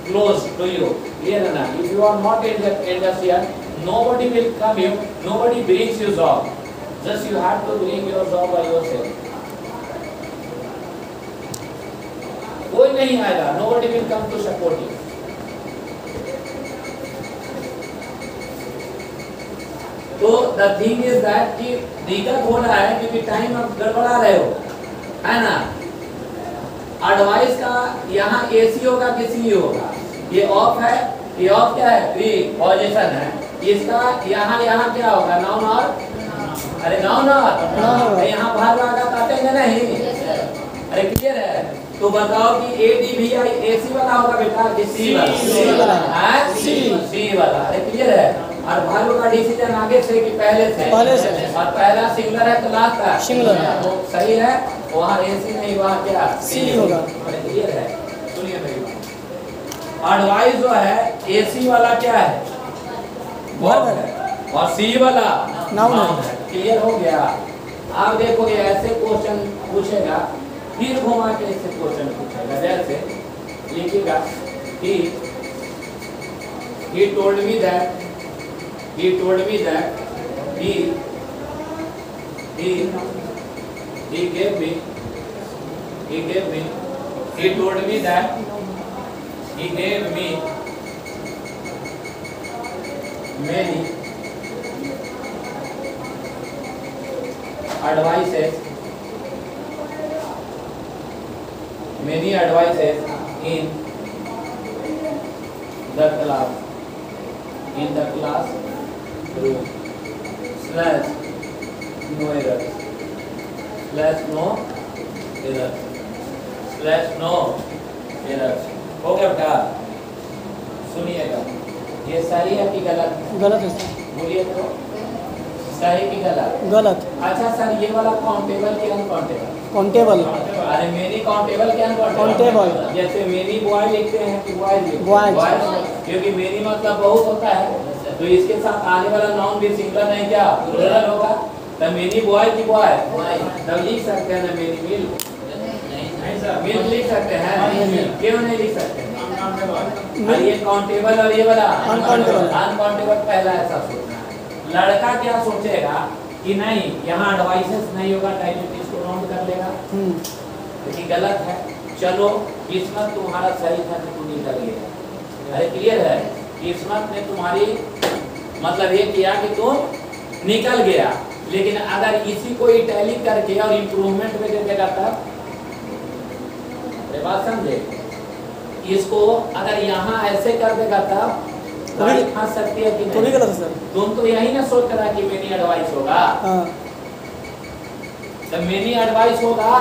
A: क्लोज टू यू, क्लियर है ना। If you are not industrious, nobody will come here, nobody brings you job, just you have to bring your job by yourself. कोई नहीं आएगा, nobody will come to support you. तो the thing is that कि दिक्कत हो रहा है क्योंकि टाइम आप गड़बड़ा रहे हो, है ना। एडवाइस का यहाँ एसी होगा कि सी होगा, ये ऑफ है, ये ऑफ क्या है, प्री पोजीशन है। इसका यहाँ क्या होगा, नाउन और, अरे नाउन और, यहाँ बाहर वाला काटेंगे नहीं। अरे क्लियर है, तो बताओ कि ADVI AC वाला होगा बेटा कि सी वाला, सी वाला। अरे क्लियर है। और भालू का डिसीजन आगे से कि पहले से, और पहला सिंगुलर है तो लास्ट का सिंगुलर, तो सही है। वहाँ AC नहीं, वहाँ क्या सी होगा। अरे क्लियर है, सुनिए मेरी बात। एडवाइस जो है AC वाला क्या है, वर्ब है, और सी वाला नाउन है। क्लियर हो गया। आप देखोगे ऐसे क्वेश्चन पूछेगा, फिर घुमा के ऐसे क्वेश्चन पूछेगा। जैसे लिखिएगा he told me that he gave me he told me that he gave me many advices in the classroom slash no errors हो गया बेटा। सुनिएगा, ये सही है कि गलत?
B: गलत है।
A: बोलिए तो, सही कि गलत?
B: गलत।
A: अच्छा सर, ये वाला काउंटेबल कि अनकाउंटेबल?
B: काउंटेबल।
A: अरे मेनी काउंटेबल क्या
B: काउंटेबल?
A: जैसे मेनी बॉय लिखते हैं कि बॉयज, क्योंकि मेनी मतलब बहुत होता है, तो इसके साथ आने वाला नाउन भी सिंगुलर नहीं क्या प्लूरल होगा। तो मेनी बॉय की बॉय, तब लिख सकते हैं ना मेनी मिल्क, मिल्क लिख सकते हैं, क्यों नहीं लिख सकते? और ये काउंटेबल और ये वाला अनकाउंटेबल पहला ऐसा सोचना है। लड़का क्या सोचेगा कि नहीं यहाँ एडवाइसेस नहीं होगा, डायबिटीज को राउंड कर लेगा, क्योंकि गलत है। चलो किस्मत तुम्हारा सही था कि तुम निकल गए। अरे क्लियर है, किस्मत ने तुम्हारी मतलब ये किया कि तुम निकल गया। लेकिन अगर इसी को इटैलिक करके और इम्प्रूवमेंट में दे देगा तब, बात समझे, इसको अगर यहाँ ऐसे कर देगा तब गाड़ी फंस सकती है कि
B: तो भी
A: नहीं?
B: गलत है सर।
A: तुम तो यही ना सोच रहा कि मेरी एडवाइस होगा,
B: हाँ
A: तो मेरी एडवाइस होगा।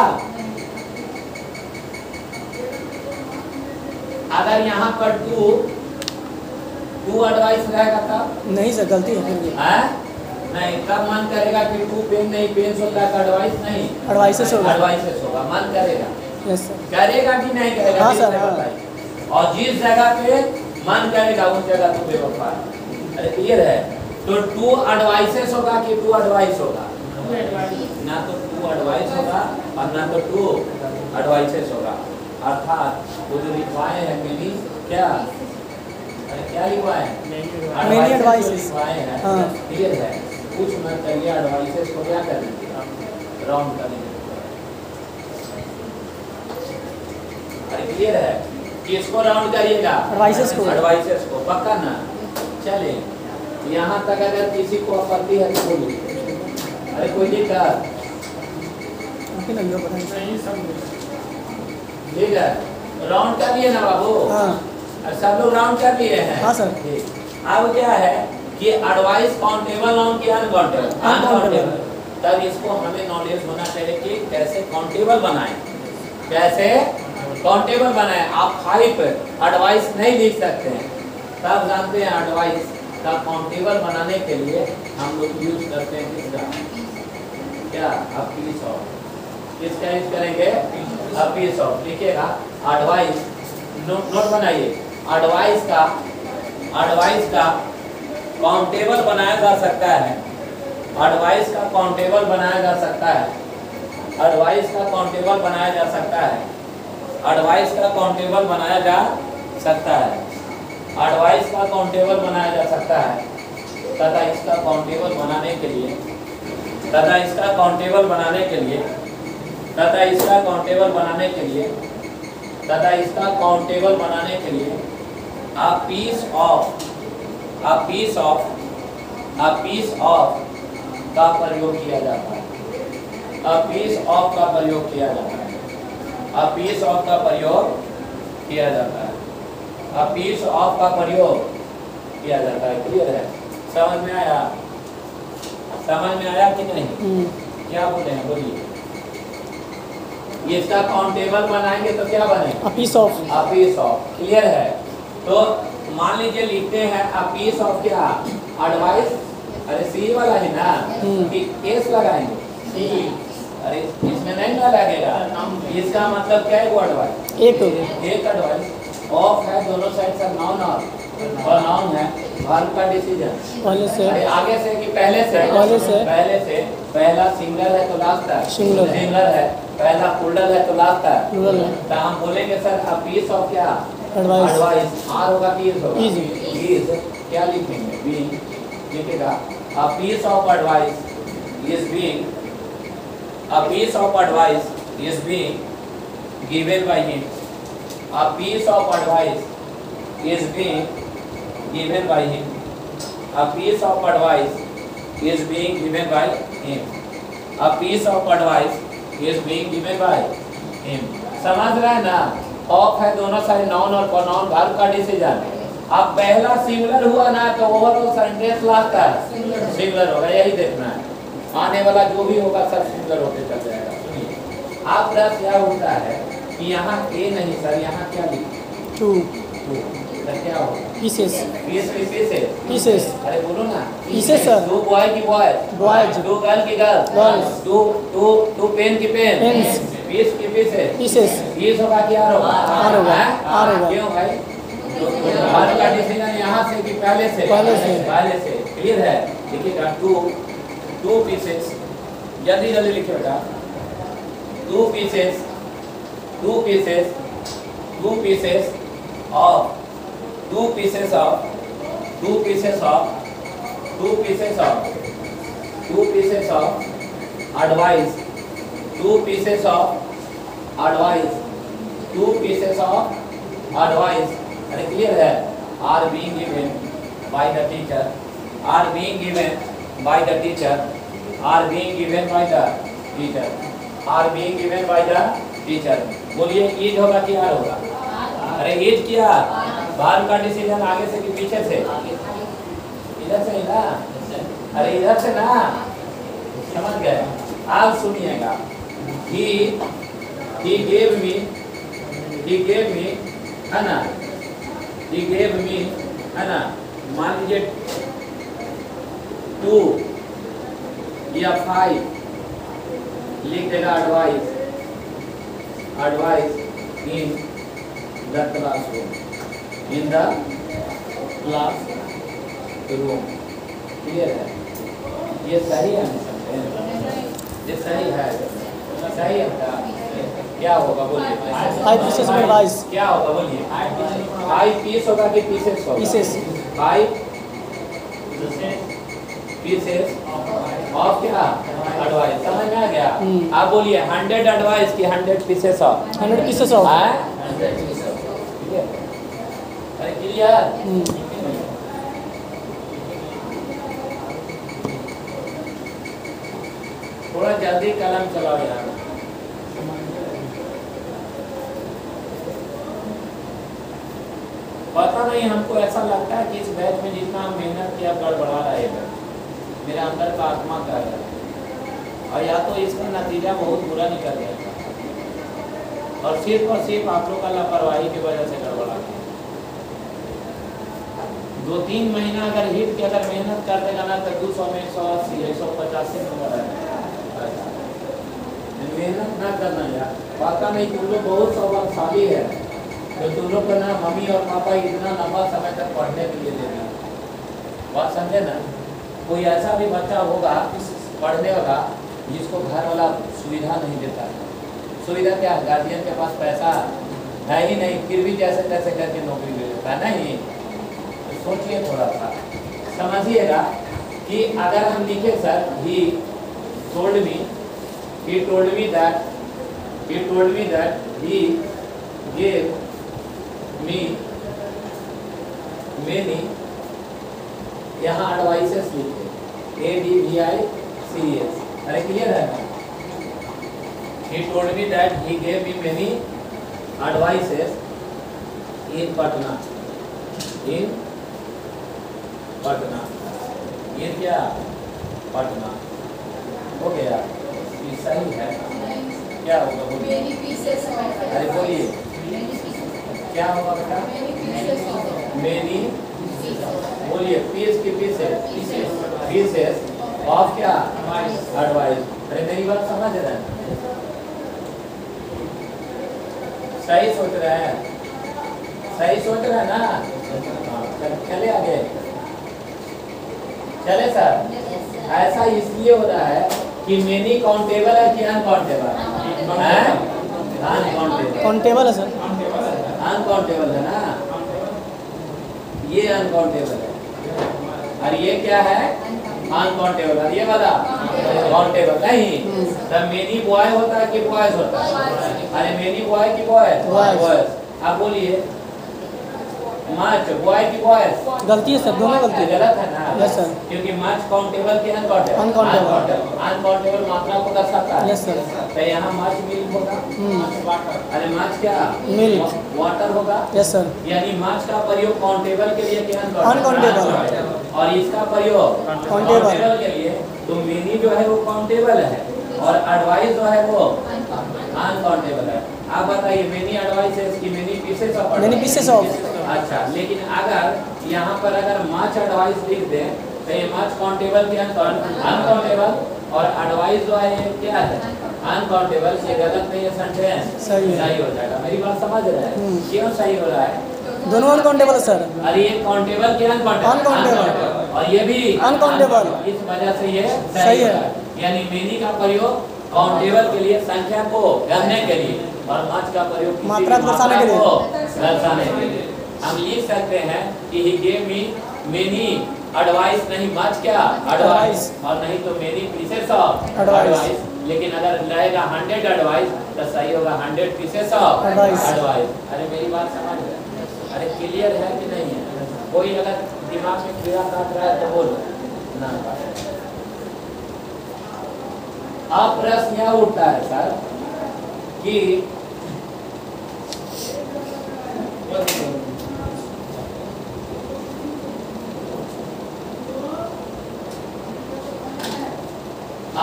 A: अगर यहाँ पर टू एडवाइस रहेगा तब
B: नहीं सर, गलती है फिर भी।
A: है नहीं, तब मन करेगा कि टू पेन नहीं, पेन होता है, एडवाइस नहीं,
B: एडवाइसेस होगा।
A: एडवाइसेस होगा, मन करेगा।
B: Yes sir.
A: करेगा कि नहीं करेगा?
B: हाँ
A: ये
B: सर,
A: तो
B: हाँ।
A: बताइए। और जिस जगह पे मन करेगा उस जगह तो बेवफा है। अरे क्लियर है? तो टू एडवाइसेस होगा कि टू एडवाइस होगा? ना तो टू एडवाइस होगा और ना तो टू एडवाइसेस होगा। अर्थात वो जो लिखवाए हैं मेरी क्या, अरे क्या लिखवाए हैं?
B: Many advices।
A: लिखवाए हैं।
B: हाँ।
A: क्लियर है? कुछ मत करिए, एडवाइसेस को क्या करेंगे? राउंड करेंगे। अरे क्लियर है? किसको राउंड करिएगा?
B: एडवाइसेस को।
A: एडवाइसेस को, पक्का ना? चले यहाँ तक अगर किसी को आपत्ति है तो बोलिए। अरे कोई दिक्कत?
B: आपकी नहीं हो पता
C: नहीं समझ।
A: ठीक है, राउंड कर लिए ना बाबू?
B: हाँ
A: और सब लोग राउंड कर लिए हैं?
B: हाँ सर।
A: ठीक। अब क्या है कि एडवाइस काउंटेबल नाउन की अनकाउंटेबल?
B: Uncountable।
A: तब इसको हमें नॉलेज होना चाहिए कि कैसे काउंटेबल बनाएं, कैसे काउंटेबल बनाएं। आप 5 एडवाइस नहीं लिख सकते हैं, तब जानते हैं एडवाइस का काउंटेबल बनाने के लिए हम लोग यूज करते हैं किसका? क्या? अपीस ऑफ। किसका यूज करेंगे? अपीस ऑफ। लिखिएगा एडवाइस, नोट बनाइए। एडवाइस का काउंटेबल बनाया जा सकता है। एडवाइस का काउंटेबल बनाया जा सकता है। एडवाइस का काउंटेबल बनाया जा सकता है। एडवाइस का काउंटेबल बनाया जा सकता है। एडवाइस का काउंटेबल बनाया जा सकता है। तथा इसका काउंटेबल बनाने के लिए a piece of का प्रयोग किया जाता है। a piece of का प्रयोग किया जाता है। a piece of का प्रयोग किया जाता है। a piece of का प्रयोग किया जाता है। क्लियर है? समझ में आया? समझ में आया कि नहीं? क्या बोले हैं? बोलिए। इसका काउंटेबल बनाएंगे तो क्या बनेगा?
B: A piece of।
A: A piece of। Clear है? तो मान लीजिए लिखते हैं a piece of क्या? एडवाइस। अरे सी वाला है ना कि केस लगाएंगे? सी। अरे इसमें नहीं ना लगेगा। इसका मतलब क्या है? वो एडवाइस एक एडवाइस। ऑफ है, दोनों साइड से नाउन और नाउन है। वर्ब का डिसीजन
B: पहले से।
A: अरे आगे से कि पहले से? पहले से। पहला सिंगल है तो लास्ट है सिंगल है। पहला प्लूरल है तो लास्ट है
B: प्लूरल है।
A: तो हम बोलेंगे सर a piece of क्या?
B: एडवाइस।
A: आर होगा कि इज होगा?
B: Is।
A: इज क्या लिखेंगे? बीइंग। लिखेगा a piece of advice is being given by him. A piece of advice is being given by him. A piece of advice is being given by him. A piece of advice is being given by him. समझ रहे हैं ना? Of है, दोनों side noun और pronoun, verb का decision. अब पहला सिंगुलर हुआ ना तो ओवरऑल सेंटेंस लास्ट है सिंगुलर होगा। यही देखना है, आने वाला जो भी होगा सब सिंगुलर होके चल जाएगा। सुनिए, आप प्रश्न यह होता है कि यहाँ ए नहीं सर, यहाँ क्या लिखे?
B: टू।
A: तो क्या होगा?
B: पीसेस।
A: पीसेस। अरे बोलो ना।
B: Pieces sir.
A: टू बॉय की बॉय, टू गर्ल की गर्ल, टू पेन की पेन,
B: पेन्स।
A: पीस की पीसेस। पीस होगा कि आर होगा?
B: आर होगा।
A: क्यों भाई? वर्ब का डिसीजन यहाँ से कि पहले से? पहले से। क्लियर है? देखिएगा टू पीसेस, जल्दी लिखिएगा। Two pieces of advice, 2 pieces of advice। अरे क्लियर है? are being given by the teacher, बोलिए ईद होगा कि आर होगा? अरे ईद क्या? बाद का डिसीजन आगे से कि पीछे से? इधर से ही ना? अरे इधर से ना, समझ गए? आप सुनिएगा, he gave me, है ना, he gave me, है ना, मान लीजिए 2 या 5 लिख देगा advice in the classroom, in the class room. Clear है? ये सही है, ये सही है, सही है। क्या होगा बोलिए?
B: 5 pieces of advice.
A: क्या होगा बोलिए? 5 पीस होगा कि पीसेस होगा?
B: Pieces.
A: 5 पीसेस ऑफ क्या? एडवाइस। समझ में आ गया? आप बोलिए 100 एडवाइस की 100 pieces of?
B: 100 pieces of.
A: 100 pieces of. अरे क्लियर? थोड़ा जल्दी कलम चलाओ यार। पता नहीं, हमको ऐसा लगता है कि इस बैच में जितना हम मेहनत किया गड़बड़ा रहा है, मेरा अंदर का आत्मा कर रहा है, और या तो इसका नतीजा बहुत बुरा निकल गया और सिर्फ आप लोग का लापरवाही की वजह से गड़बड़ा गया। 2-3 महीना अगर हिट के अगर मेहनत कर देगा ना तो 200 में 180 185 नंबर आएगा। मेहनत ना करना यार। पता नहीं, तुम लोग बहुत सौभाग्यशाली है तो तुम लोग का ना मम्मी और पापा इतना लंबा समय तक पढ़ने के लिए देना। बात समझे ना? कोई ऐसा भी बच्चा होगा पढ़ने वाला जिसको घर वाला सुविधा नहीं देता। सुविधा क्या? गार्जियन के पास पैसा है ही नहीं, फिर भी जैसे तैसे करके नौकरी ले लेता है। नहीं, तो सोचिए थोड़ा सा, समझिएगा कि अगर हम लिखे sir he told me that he gave me many, यहाँ एडवाइसेस लिखे ADVICES। अरे क्लियर है ना? He told me that he gave me many advices in Patna, in क्या? पटना। हो गया? ये सही है? क्या होगा बोलिए? अरे बोलिए क्या होगा बेटा? मेनी, बोलिए पीस की पीसेस ऑफ क्या? एडवाइस। अरे मेरी बात समझ रहे हैं? सही सोच रहे हैं? सही सोच रहे हैं ना? चले आगे, चले सर। ऐसा इसलिए हो रहा है कि मेनी काउंटेबल है कि अनकाउंटेबल?
B: काउंटेबल है सर।
A: अनकाउंटेबल है ना? ये अनकाउंटेबल है और ये क्या है? अनकाउंटेबल। और ये बता काउंटेबल नहीं। तब मेनी बॉय होता है कि बॉयज होता है? अरे मेनी बॉय की बॉयज। आप बोलिए मच बॉय की बॉयज?
B: गलती है सर, दोनों गलती है।
A: गलत है ना?
B: Yes sir.
A: क्योंकि मच काउंटेबल की अनकाउंटेबल मात्रा को दर्शाता है।
B: Yes sir.
A: तो यहाँ मच मिल्क होगा। अरे मच क्या?
B: मिल्क।
A: वाटर होगा।
B: Yes sir.
A: यानी मच का प्रयोग काउंटेबल के लिए कि
B: अनकाउंटेबल,
A: और इसका प्रयोग काउंटेबल के लिए। तो मेनी जो है वो काउंटेबल है और एडवाइस जो है वो अनकाउंटेबल है। आप बताइए मेनी एडवाइसेस की many pieces of?
B: Many pieces of.
A: अच्छा, लेकिन अगर यहाँ पर अगर मच एडवाइस लिख दें तो ये मच काउंटेबल की अनकाउंटेबल, और एडवाइस जो है ये क्या है? अनकाउंटेबल। ये गलत नहीं है, सेंटेंस सही हो जाएगा। मेरी बात समझ रहे हैं? क्यों सही हो रहा है?
B: दोनों अनकाउंटेबल है सर।
A: अरे ये काउंटेबल की अनकाउंटेबल और ये भी
B: अनकाउंटेबल।
A: इस वजह से ये
B: सही है।
A: यानी मेनी का प्रयोग काउंटेबल के लिए, संख्या को गणने के लिए, और मच का प्रयोग
B: मात्रा को दर्शाने के लिए।
A: हम लिख सकते हैं कि he gave me many advice, नहीं मच क्या? एडवाइस, और नहीं तो many pieces of एडवाइस। लेकिन अगर रहेगा 100 एडवाइस तो सही होगा 100 pieces of एडवाइस। अरे मेरी बात समझ रहे? अरे क्लियर है कि नहीं है? कोई अगर दिमाग में कीड़ा काट रहा है तो बोलो ना। अब प्रश्न यह उठता है सर कि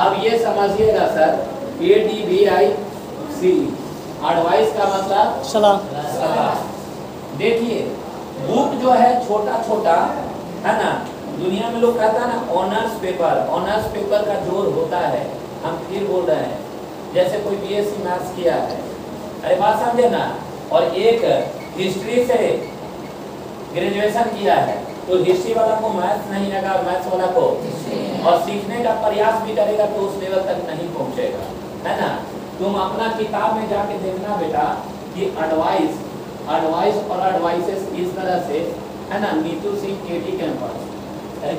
A: अब ये समझिएगा सर, ADVIC एडवाइस का मतलब
B: सलाह।
A: देखिए बुक जो है छोटा छोटा है ना, दुनिया में लोग कहता है ना ऑनर्स पेपर का जोर होता है। हम फिर बोल रहे हैं, जैसे कोई BSc मैथ्स किया है, अरे बात समझे ना, और एक हिस्ट्री से ग्रेजुएशन किया है, तो हिस्ट्री वाला को मैथ्स नहीं आएगा, मैथ्स वाला को, और सीखने का प्रयास भी करेगा तो उस लेवल तक नहीं पहुंचेगा, है ना। तुम अपना किताब में जाके देखना बेटा कि एडवाइस और एडवाइसेस इस तरह से, है ना, Neetu Singh KT campus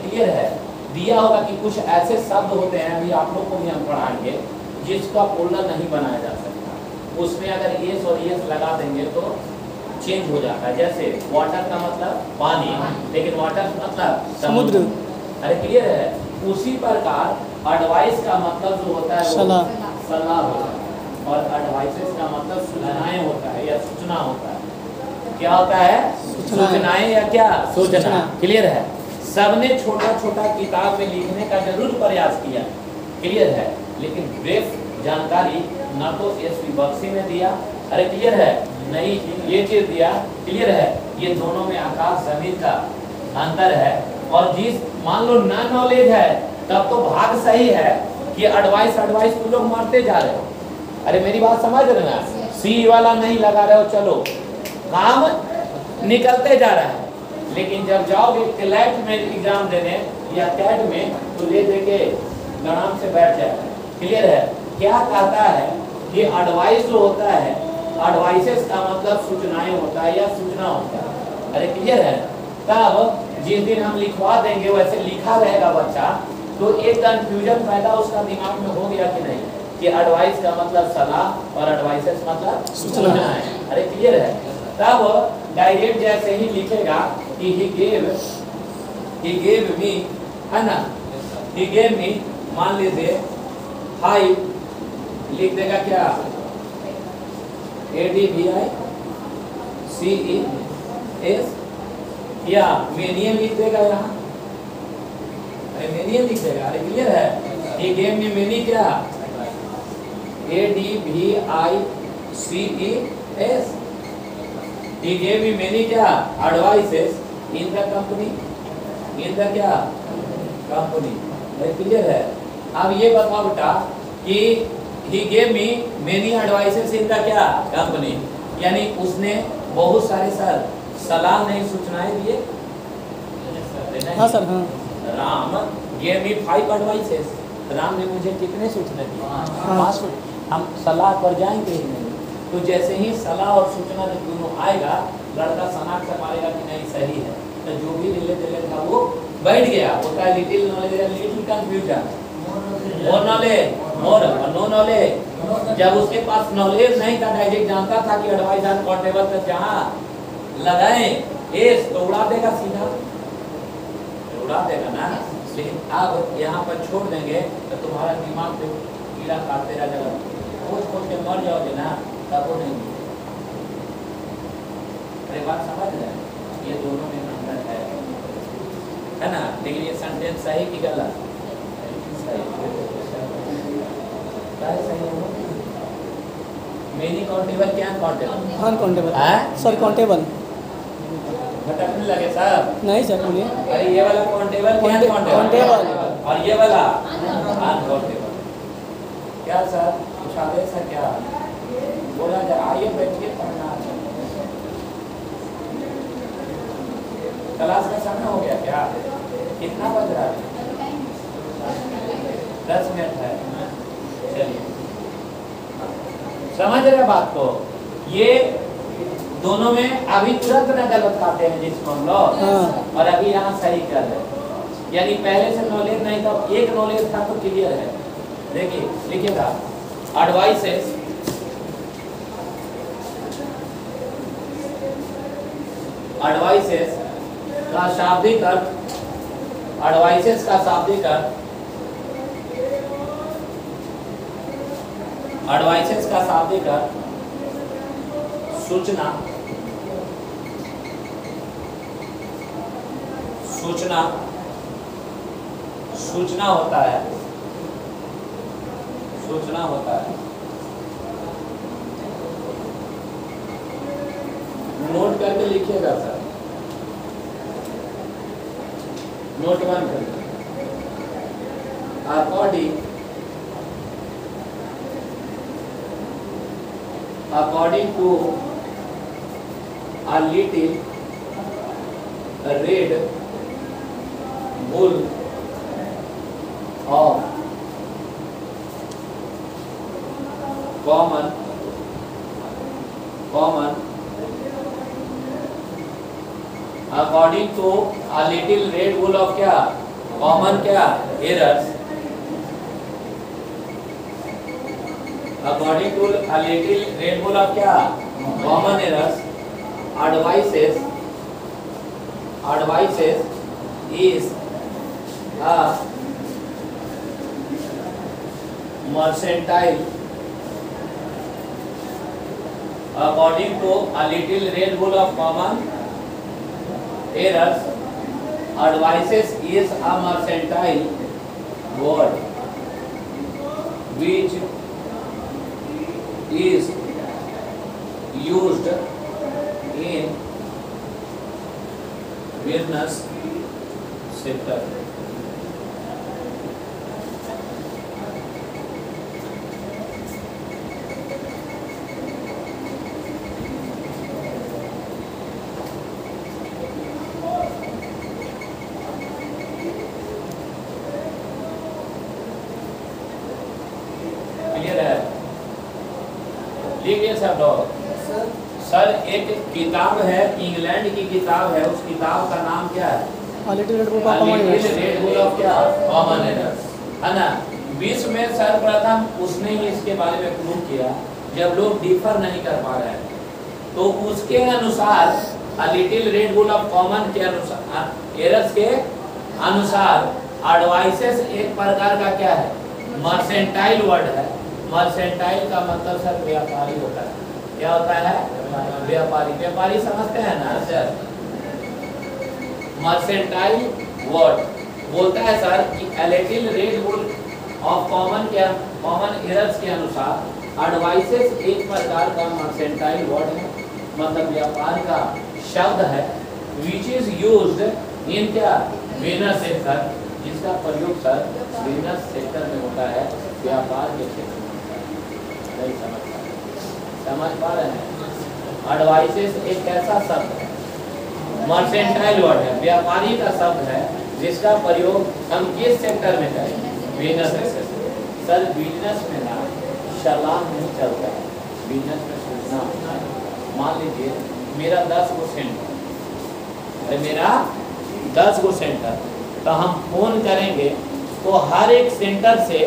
A: clear है, दिया होगा कि कुछ ऐसे शब्द होते हैं, अभी आप लोग को भी हम पढ़ाएंगे, जिसका प्लुरल नहीं बनाया जा सकता, उसमें अगर एस और एस लगा देंगे तो चेंज हो जाता है। जैसे वाटर का मतलब पानी, लेकिन वाटर मतलब
B: समुद्र।
A: अरे क्लियर है। उसी प्रकार एडवाइस का मतलब जो होता है सलाह होता है, और एडवाइसेस का मतलब सूचनाएं होता है या सूचना होता है। क्या होता है? सूचनाएं या क्या सूचना। क्लियर है। सबने छोटा छोटा किताब में लिखने का जरूर प्रयास किया, क्लियर है, लेकिन ब्रीफ जानकारी ना तो एसपी बक्सी ने दिया, अरे क्लियर है, नहीं ये चीज दिया, क्लियर है। ये दोनों में आकाश जमीन का अंतर है। और जिस मान लो ना नॉलेज है, तब तो भाग सही है कि एडवाइस तुम लोग मारते जा रहे हो। अरे मेरी बात समझ रहे ना, सी वाला नहीं लगा रहे हो, चलो काम निकलते जा रहा है। लेकिन जब जाओगे क्लैट में एग्जाम देने या कैट में, तो ले देके आराम से बैठ जाए। क्लियर है। क्या कहता है कि एडवाइस जो होता है, एडवाइसेस का मतलब सूचनाएं होता है या सूचना होता है। अरे क्लियर है। तब जिस दिन हम लिखवा देंगे वैसे लिखा रहेगा बच्चा, तो एक कंफ्यूजन पैदा उसका दिमाग में हो गया कि नहीं, कि एडवाइस का मतलब सलाह और एडवाइसेस मतलब सूचना है। अरे क्लियर है। तब डायरेक्ट जैसे ही लिखेगा कि he gave me, है ना, he gave me, मान लीजिए 5, लिख देगा क्या, ADVICES, या मेनियम लिख देगा यहाँ, अरे मेनियम लिख देगा। अरे क्लियर है। he gave me many क्या, ADVICES, he gave me many क्या, advices in the company, in the क्या company। क्लियर है। अब ये बताओ बेटा कि he gave me many advices in the क्या company, यानी उसने बहुत सारे सर सलाह नहीं सूचनाएं दिए।
B: हाँ सर, हाँ।
A: Ram gave me 5 advices, Ram ने मुझे कितने सूचना दी?
B: हाँ।
A: हम सलाह पर जाएंगे ही नहीं। तो जैसे ही सलाह और सूचना जब दोनों आएगा, लड़का शनाख्त से पाएगा कि नहीं सही है, तो जो भी रिले था वो बैठ गया। होता है लिटिल नॉलेज या little confusion, more knowledge more no knowledge. जब उसके पास नॉलेज नहीं था, डायरेक्ट जानता था कि एडवाइस एंड कॉन्टेबल तक जहाँ लगाएं एस तो उड़ा देगा, सीधा उड़ा देगा ना। लेकिन अब यहाँ पर छोड़ देंगे तो तुम्हारा दिमाग पे कीड़ा काटते रह जाएगा, खोज के मर जाओगे ना, तब वो नहीं। अरे बात समझ रहे हैं, ये दोनों में अंतर है ना। लेकिन ये सेंटेंस सही कि गलत? सही होगा। मेनी काउंटेबल क्या काउंटेबल?
B: अनकाउंटेबल
A: हैं?
B: Sir, countable.
A: भटकने लगे साहब?
B: नहीं सर, बोलिए।
A: अरे ये वाला काउंटेबल क्या
B: काउंटेबल,
A: और ये वाला अनकाउंटेबल। क्या सर कुछ आदेश है क्या? बोला जाए, आइए बैठिए पढ़ना। क्लास का समय हो गया क्या? कितना बज रहा है? 10 मिनट है। चलिए, समझ रहे बात को? ये दोनों में अभी तुरंत न गलत खाते हैं जिसको हम लोग, और अभी यहाँ सही कर रहे हैं। यानी पहले से नॉलेज नहीं था, एक नॉलेज था तो क्लियर है। देखिए लिखिएगा, एडवाइसेस का शाब्दिक अर्थ, एडवाइसेस का शाब्दिक अर्थ, एडवाइसेस का शाब्दिक अर्थ सूचना, सूचना, सूचना होता है। सूचना होता है। नोट करके लिखिएगा सर, नोट 1 करके। According to a little red bull of common according to a little red bull of क्या common क्या errors, according to a little red bull of क्या common errors, advices is a mercantile, according to a little red bull of common errors, advices is a mercantile word which is used in business sector. Clear है? लिखिए सब लोग। Sir एक किताब है, England की किताब है, उस किताब का नाम क्या है?
B: Little red bull of common errors.
A: Red bull of क्या कॉमन एरर्स, है ना। विश्व में सर्वप्रथम उसने ही इसके बारे में प्रूव किया, जब लोग डिफर नहीं कर पा रहे हैं तो उसके अनुसार a little red bull of common के अनुसार एरर्स के अनुसार एडवाइसेस एक प्रकार का क्या है मर्सेंटाइल वर्ड है। मर्सेंटाइल का मतलब सर व्यापारी होता है। क्या होता है? व्यापारी। व्यापारी समझते हैं ना सर? मर्सेंटाइल वर्ड बोलता है सर कि a little red bull of common errors के अनुसार एडवाइसेस एक प्रकार का मर्सेंटाइल वर्ड है, मतलब व्यापार का शब्द है, which is used in क्या बिजनेस सेक्टर, जिसका प्रयोग सर बिजनेस सेक्टर में होता है, व्यापार के क्षेत्र में होता है। नहीं समझ पा रहे हैं? एडवाइसेस एक ऐसा शब्द है, मर्सेंटाइल वर्ड है, व्यापारी का शब्द है, जिसका प्रयोग हम किस सेक्टर में करें? Business sector. सर बिजनेस में ना सलाह नहीं चलता है, बिजनेस में सूचना होता है। मान लीजिए मेरा 10 गो सेंटर है, मेरा 10 गो सेंटर, तो हम फोन करेंगे तो हर एक सेंटर से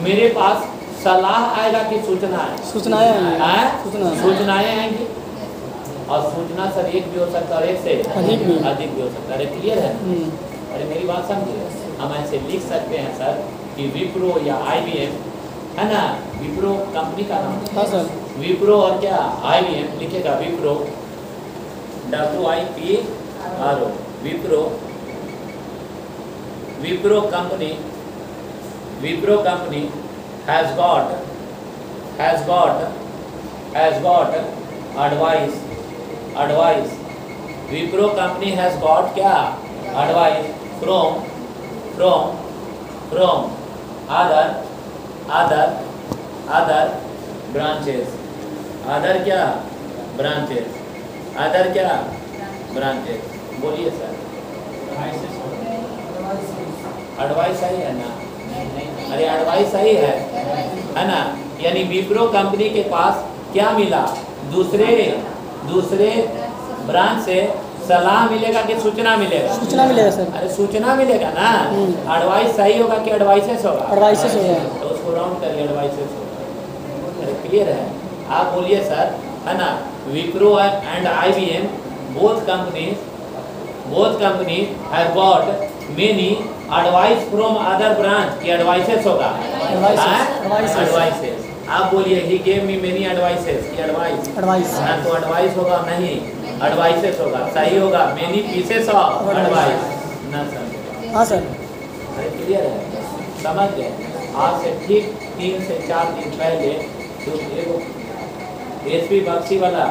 A: मेरे पास सलाह आएगा कि सूचना है?
B: सूचनाएं आएंगी।
A: सूचनाएं आएंगी, और सूचना सर एक भी हो सकता है और एक से
B: अधिक
A: भी हो सकता है। क्लियर है? अरे मेरी बात समझिए, हम ऐसे लिख सकते हैं सर कि विप्रो या IBM, है ना, विप्रो कंपनी का नाम।
B: हाँ सर।
A: विप्रो और क्या IBM लिखेगा, Wipro WIPRO, Wipro company has got advice, Wipro company has got क्या advice from other branches, बोलिए सर। एडवाइस सही है ना? अरे एडवाइस सही है ना? यानी विप्रो कंपनी के पास क्या मिला? दूसरे ब्रांच से सलाह मिलेगा कि सूचना मिलेगा?
B: सूचना मिलेगा सर।
A: अरे सूचना मिलेगा ना। एडवाइस सही होगा कि एडवाइसेस होगा?
B: एडवाइसेस होगा।
A: तो उसको राउंड करिए, एडवाइसेस होगा। अरे क्लियर है? आप बोलिए सर, है ना, Wipro and IBM both company have got many advice from other branch की एडवाइसेस होगा? एडवाइसेस। आप बोलिए he gave me many advices की एडवाइस ना, तो एडवाइस होगा नहीं, एडवाइसेस होगा। सही होगा many pieces of advice ना सर?
B: हाँ सर।
A: अरे क्लियर है? समझ गए? आज से ठीक 3 से 4 दिन पहले तो एगो एसपी बक्सी वाला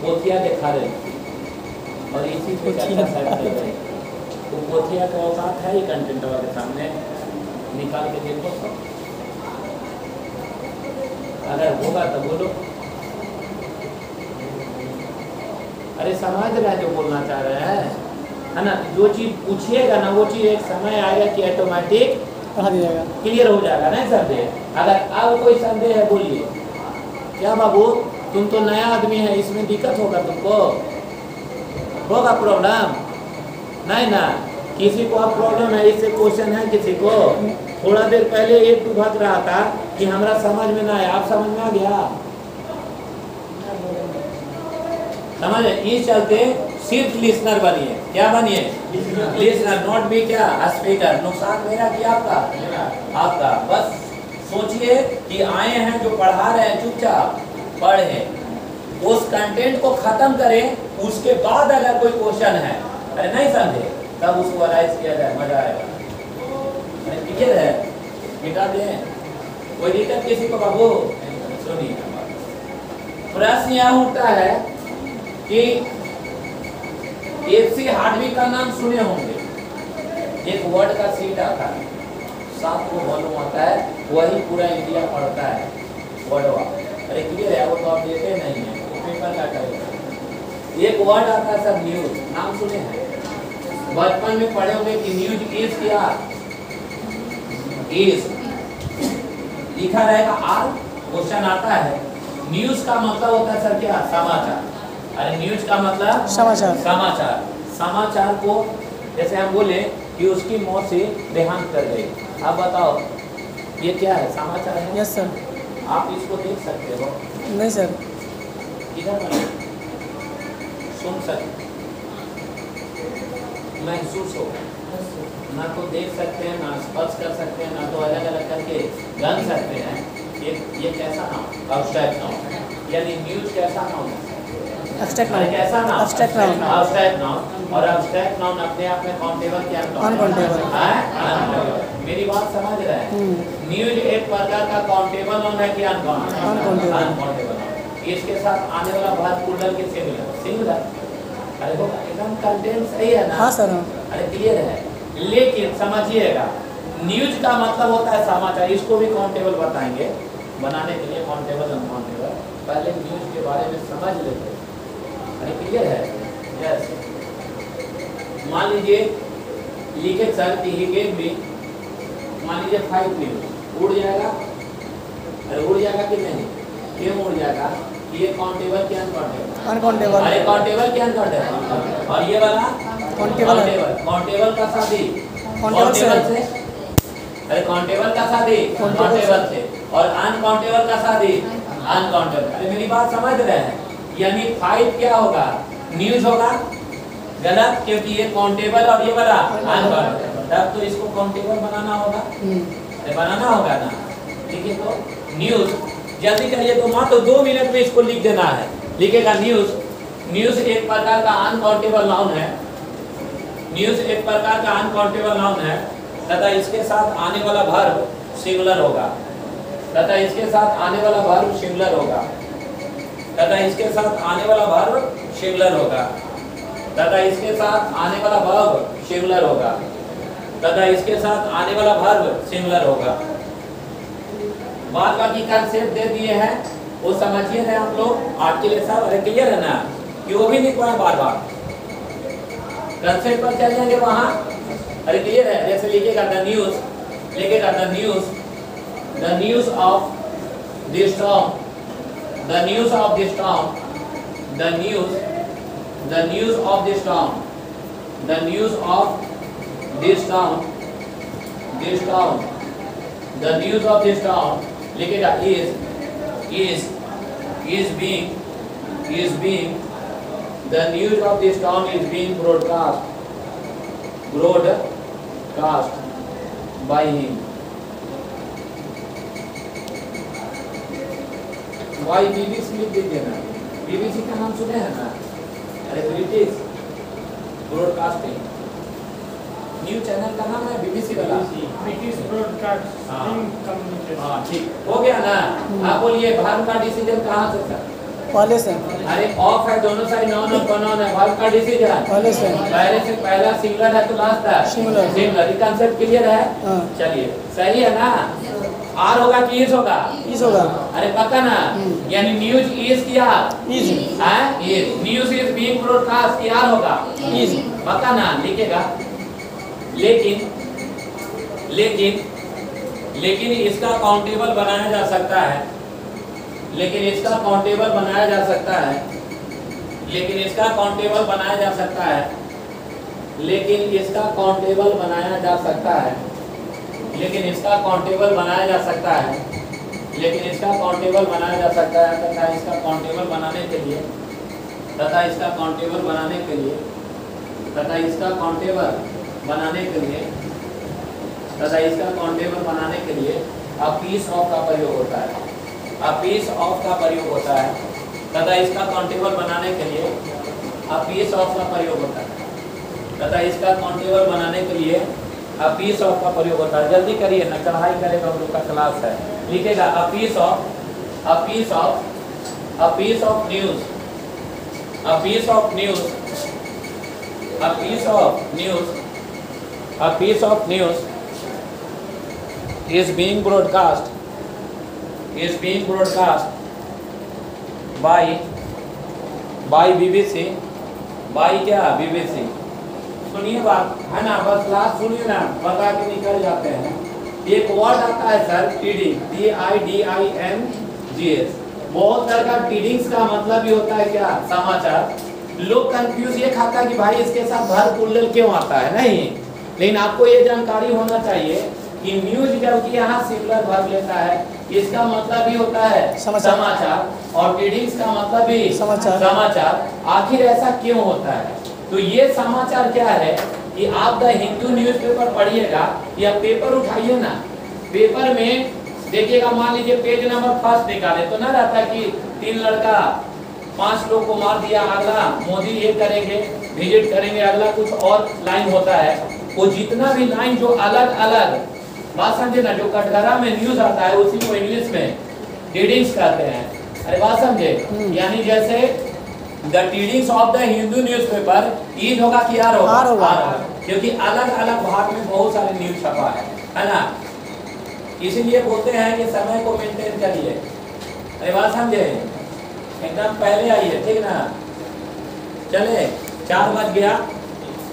A: पोथिया दिखा रहे थे और इसी पे चर्चा कर रहे वो पोथिया का औकात है ही कंटेंट वाले सामने निकाल के देखो तो अगर होगा तो बोलो। अरे समझ रहे हैं जो बोलना चाह रहे हैं है ना। जो चीज पूछिएगा ना वो चीज एक समय आएगा कि ऑटोमेटिक
B: कहा दिया जाएगा,
A: क्लियर हो जाएगा। नहीं संदेह, अगर अब कोई संदेह है बोलिए। क्या बाबू तुम तो नया आदमी है, इसमें दिक्कत होगा तुमको, होगा प्रॉब्लम नहीं ना। किसी को अब प्रॉब्लम है, इससे क्वेश्चन है किसी को। थोड़ा देर पहले एक तू भाग रहा था कि हमरा समझ में ना आया, आप समझ में आ गया। समझ इस चलते सिर्फ लिसनर बनिए। क्या बनिए? लिसनर, नॉट भी क्या स्पीकर। नुकसान मेरा कि आपका? आपका। बस सोचिए कि आए हैं जो पढ़ा रहे हैं, चुपचाप पढ़े, उस कंटेंट को खत्म करें, उसके बाद अगर कोई क्वेश्चन है, अरे नहीं समझे, तब उसको अराइज किया जाए, मजा आएगा। अरे क्लियर है? मिटा दें, कोई दिक्कत किसी को? बाबू सुनिए, प्रश्न यह उठता है कि एफसी हार्डवी का नाम सुने होंगे। एक वर्ड का सीट आता है, 7 को वॉल्यूम आता है, वही पूरा इंडिया पढ़ता है वर्डवा। अरे क्लियर है? वो तो आप देते नहीं है, वो पेपर का करेगा। एक वर्ड आता है सर, न्यूज, नाम सुने हैं? बचपन में पढ़े होंगे कि न्यूज इज क्या? इज लिखा रहेगा आर, क्वेश्चन आता है। न्यूज का मतलब होता है सर क्या? समाचार। अरे न्यूज का मतलब
B: समाचार।
A: समाचार। समाचार को जैसे हम बोले कि उसकी मौत से देहांत कर गई, आप बताओ ये क्या है? समाचार है।
B: Yes sir.
A: आप इसको देख सकते हो?
B: नहीं सर।
A: किधर बने? सुन सकते, महसूस हो, ना तो देख सकते हैं, ना स्पर्श कर सकते हैं, ना तो अलग अलग करके गन सकते हैं। ये कैसा नाम? Abstract noun. यानी न्यूज कैसा नाउन है?
B: Abstract noun.
A: कैसा noun?
B: Abstract noun.
A: Abstract noun. और एब्स्ट्रैक्ट नाउन अपने आप में काउंटेबल क्या है?
B: अनकाउंटेबल।
A: अनकाउंटेबल। मेरी बात समझ रहे हैं? न्यूज एक प्रकार का काउंटेबल नाउन है कि अनकाउंटेबल? अनकाउंटेबल। इसके साथ आने वाला भाग कुंडल के सिंगुलर। अरे वो एकदम कंटेंट सही है ना?
B: हाँ सर।
A: अरे क्लियर है। लेकिन समझिएगा, न्यूज का मतलब होता है समाचार। इसको भी काउंटेबल बताएंगे बनाने के लिए, काउंटेबल अनकाउंटेबल। पहले न्यूज के बारे में समझ लेते। अरे क्लियर है? यस। मान लीजिए लिखे सर ही गेव मी, मान लीजिए 5 न्यूज, उड़ जाएगा? अरे उड़ जाएगा कि नहीं? क्यों उड़ जाएगा? ये काउंटेबल क्या अनकाउंटेबल?
B: अनकाउंटेबल।
A: अरे काउंटेबल क्या अनकाउंटेबल? और ये वाला
B: काउंटेबल।
A: काउंटेबल का शादी
B: काउंटेबल से।
A: अरे काउंटेबल का शादी काउंटेबल से, और अनकाउंटेबल का शादी अनकाउंटेबल। अरे मेरी बात समझ रहे हैं? यानी 5 क्या होगा? न्यूज होगा। गलत, क्योंकि ये काउंटेबल और ये वाला अनकाउंटेबल। तब तो इसको काउंटेबल बनाना होगा। अरे बनाना होगा ना? ठीक है, तो न्यूज जल्दी करिए, तो मात्र 2 मिनट में इसको लिख देना है। लिखेगा न्यूज। न्यूज एक प्रकार का अनकाउंटेबल नाउन है। न्यूज एक प्रकार का अनकाउंटेबल नाउन है तथा इसके साथ आने वाला वर्ब सिंगुलर होगा। तथा इसके साथ आने वाला वर्ब सिंगुलर होगा। तथा इसके साथ आने वाला वर्ब सिंगुलर होगा। तथा इसके साथ आने वाला वर्ब सिंगुलर होगा। तथा इसके साथ आने वाला वर्ब सिंगुलर होगा। बाद बाकी कंसेप्ट दे दिए हैं, वो समझिए ना आप लोग आज के लिए सब। अरे क्लियर है ना? कि वो भी लिखवाए बार बार, कंसेप्ट पर चल जाएंगे वहाँ। अरे क्लियर है? जैसे लिखेगा द न्यूज, लिखेगा the news of this town, the news of this town, the news of this town, the news of this town, this town, the news of this town. लिखेगा is being, the news of this town is being broadcast by him. Why BBC लिख दीजिए ना? BBC का नाम सुने हैं ना? अरे ब्रिटिश ब्रॉडकास्टिंग न्यूज चैनल का नाम है बीबीसी वाला।
C: British broadcasting communication.
A: हाँ ठीक हो गया ना। आप बोलिए भारत का डिसीजन कहाँ से था?
B: पहले से
A: अरे ऑफ है दोनों साइड, नॉन और प्रोनाउन है। भारत का डिसीजन
B: पहले से
A: पहले से पहला सिंगुलर है तो लास्ट है
B: सिंगुलर।
A: सिंगुलर। ये कांसेप्ट क्लियर है?
B: हाँ।
A: चलिए सही है ना। आर होगा कि इज होगा?
B: इज होगा।
A: अरे पक्का ना। यानी न्यूज इज किया
B: is
A: is news is being broadcast की आर होगा
B: इज
A: पक्का ना लिखेगा। लेकिन लेकिन लेकिन इसका काउंटेबल बनाया जा सकता है। लेकिन इसका काउंटेबल बनाया जा सकता है। लेकिन इसका काउंटेबल बनाया जा सकता है। लेकिन इसका काउंटेबल बनाया जा सकता है। लेकिन इसका काउंटेबल बनाया जा सकता है। लेकिन इसका काउंटेबल बनाया जा सकता है तथा इसका काउंटेबल बनाने के लिए तथा इसका काउंटेबल बनाने के लिए तथा इसका काउंटेबल बनाने के लिए तथा इसका काउंटेबल बनाने के लिए अब पीस ऑफ का प्रयोग होता है। अब पीस ऑफ का प्रयोग होता है तथा इसका काउंटेबल बनाने के लिए अब पीस ऑफ का प्रयोग होता है तथा इसका काउंटेबल बनाने के लिए अब पीस ऑफ का प्रयोग होता है। जल्दी करिए ना, चढ़ाई करेगा हम लोग का क्लास है। लिखेगा a piece of a piece of a piece of news a piece of news a piece of news a piece of news is being broadcast by BBC by क्या BBC। सुनिए बात है ना, बस क्लास सुनिए ना, बता के निकल जाते हैं। एक वर्ड आता है सर टीडिंग, TIDINGS। बहुत तरह का टीडिंग्स का मतलब भी होता है क्या? समाचार। लोग कंफ्यूज ये खाता है कि भाई इसके साथ भर कुल्लल क्यों आता है, नहीं। लेकिन आपको ये जानकारी होना चाहिए कि न्यूज जबकि यहाँ सिंगुलर वर्ब लेता है, इसका मतलब भी होता है समाचार और टीडिंग्स का मतलब भी समाचार। आखिर ऐसा क्यों होता है? तो ये समाचार क्या है कि आप द हिंदू न्यूज़पेपर पढ़िएगा या पेपर उठाइए ना, पेपर में देखिएगा, मान लीजिए पेज नंबर 1 निकाले तो ना रहता कि 3 लड़का 5 लोग को मार दिया, अगला मोदी ये करेंगे, विजिट करेंगे, अगला कुछ और लाइन होता है। वो जितना भी लाइन जो अलग अलग बात समझे ना, जो कटघरा में न्यूज आता है उसी को इंग्लिश में टीडिंग्स कहते हैं। अरे बात समझे? यानी जैसे the tidings of the Hindu newspaper is होगा कि आर होगा? आर होगा, क्योंकि अलग अलग भाग में बहुत सारे न्यूज छपा है ना। इसीलिए बोलते हैं कि समय को मेंटेन करिए। अरे बात समझे? एकदम पहले आइए, ठीक ना। चले 4 बज गया,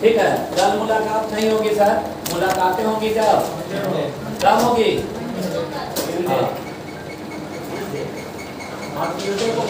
A: ठीक है। कल मुलाकात नहीं होगी सर, मुलाकातें होंगी कब होगी? ट्यूसडे को